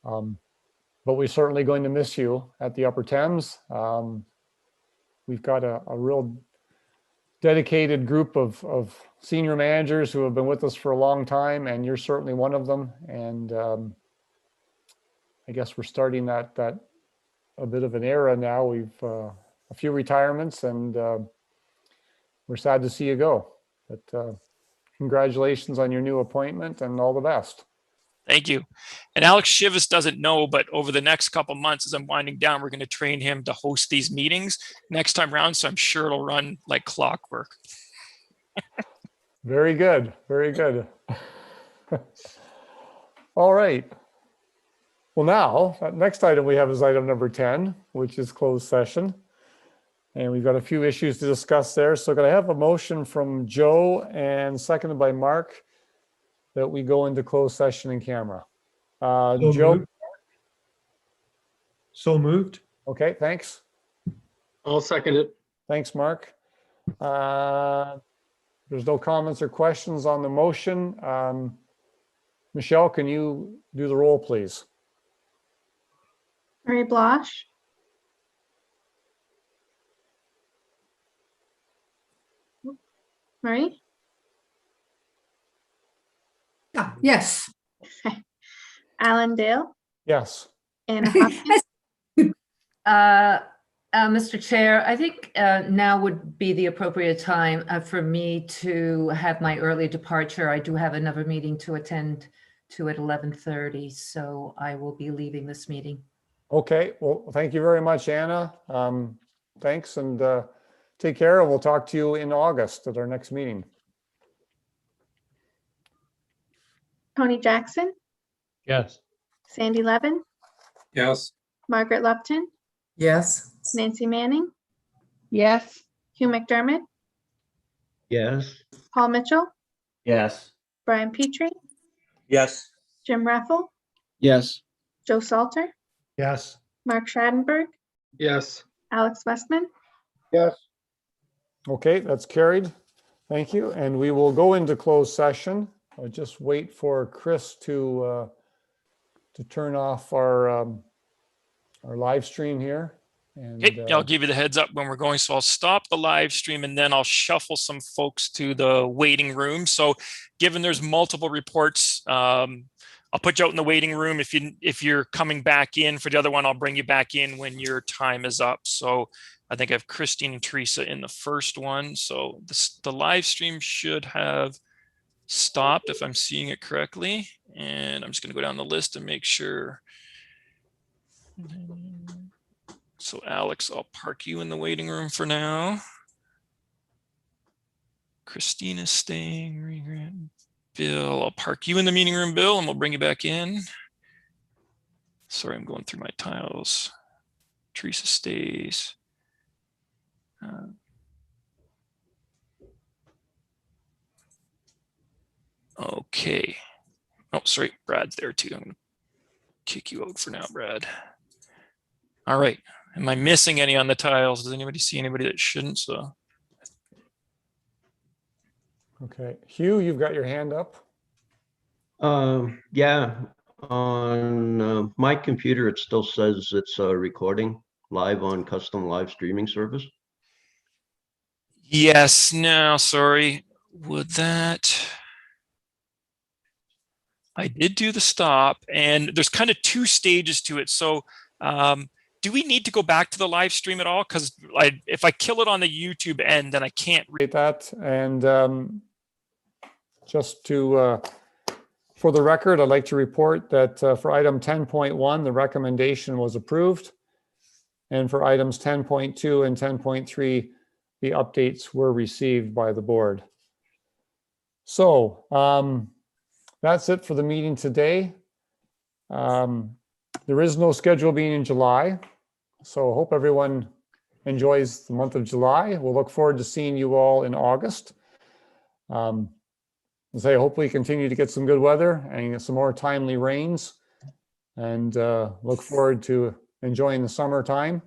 But we're certainly going to miss you at the Upper Thames. We've got a real dedicated group of senior managers who have been with us for a long time, and you're certainly one of them. And I guess we're starting that a bit of an era now. We've a few retirements, and we're sad to see you go. But congratulations on your new appointment, and all the best. Thank you. And Alex Shivas doesn't know, but over the next couple months, as I'm winding down, we're going to train him to host these meetings next time around. So I'm sure it'll run like clockwork. Very good. Very good. All right. Well, now, next item we have is item number 10, which is closed session. And we've got a few issues to discuss there. So can I have a motion from Joe and seconded by Mark that we go into closed session in camera? So Joe? moved. So moved. Okay, thanks. I'll second it. Thanks, Mark. There's no comments or questions on the motion. Michelle, can you do the roll, please? Murray Blosh, Murray, Yes. Alan Dale, Yes. Anna Hopkins, Mr. Chair, I think now would be the appropriate time for me to have my early departure. I do have another meeting to attend to at 11:30, so I will be leaving this meeting. Okay, well, thank you very much, Anna. Thanks, and take care, and we'll talk to you in August at our next meeting. Tony Jackson, Yes. Sandy Levin, Yes. Margaret Lupton, Yes. Nancy Manning, Yes. Hugh McDermott, Yes. Paul Mitchell, Yes. Brian Petrie, Yes. Jim Raffle, Yes. Joe Salter, Yes. Mark Schradenberg, Yes. Alex Westman. Yes. Okay, that's carried. Thank you, and we will go into closed session. I'll just wait for Chris to turn off our live stream here. And Okay, I'll give you the heads up when we're going. So I'll stop the live stream and then I'll shuffle some folks to the waiting room. So given there's multiple reports, I'll put you out in the waiting room. If you're coming back in for the other one, I'll bring you back in when your time is up. So I think I have Christine and Teresa in the first one. So the live stream should have stopped if I'm seeing it correctly. And I'm just going to go down the list and make sure. So Alex, I'll park you in the waiting room for now. Christina's staying. Bill, I'll park you in the meeting room, Bill, and we'll bring you back in. Sorry, I'm going through my tiles. Teresa stays. Okay. Oh, sorry, Brad's there too. I'm going to kick you out for now, Brad. All right. Am I missing any on the tiles? Does anybody see anybody that shouldn't? So. Okay, Hugh, you've got your hand up. Yeah, on my computer, it still says it's recording live on custom live streaming service. Yes, no, sorry. Would that... I did do the stop, and there's kind of two stages to it. So do we need to go back to the live stream at all? Because if I kill it on the YouTube end, then I can't read that. And just to, for the record, I'd like to report that for item 10.1, the recommendation was approved. And for items 10.2 and 10.3, the updates were received by the board. So that's it for the meeting today. There is no schedule meeting in July. So I hope everyone enjoys the month of July. We'll look forward to seeing you all in August. I hopefully continue to get some good weather and some more timely rains, and look forward to enjoying the summertime.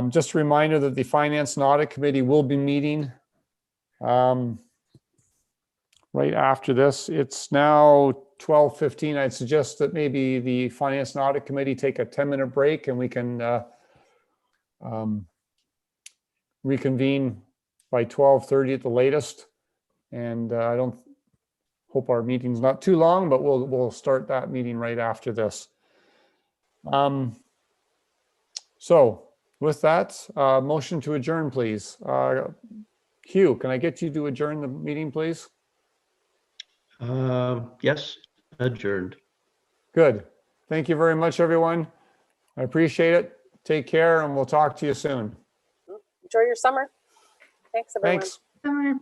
Just a reminder that the Finance and Audit Committee will be meeting right after this. It's now 12:15, I'd suggest that maybe the Finance and Audit Committee take a 10-minute break and we can reconvene by 12:30 at the latest. And I don't hope our meeting's not too long, but we'll start that meeting right after this. So with that, motion to adjourn, please. Hugh, can I get you to adjourn the meeting, please? Yes, adjourned. Good. Thank you very much, everyone. I appreciate it. Take care, and we'll talk to you soon. Enjoy your summer. Thanks, everyone. Thanks. Summer.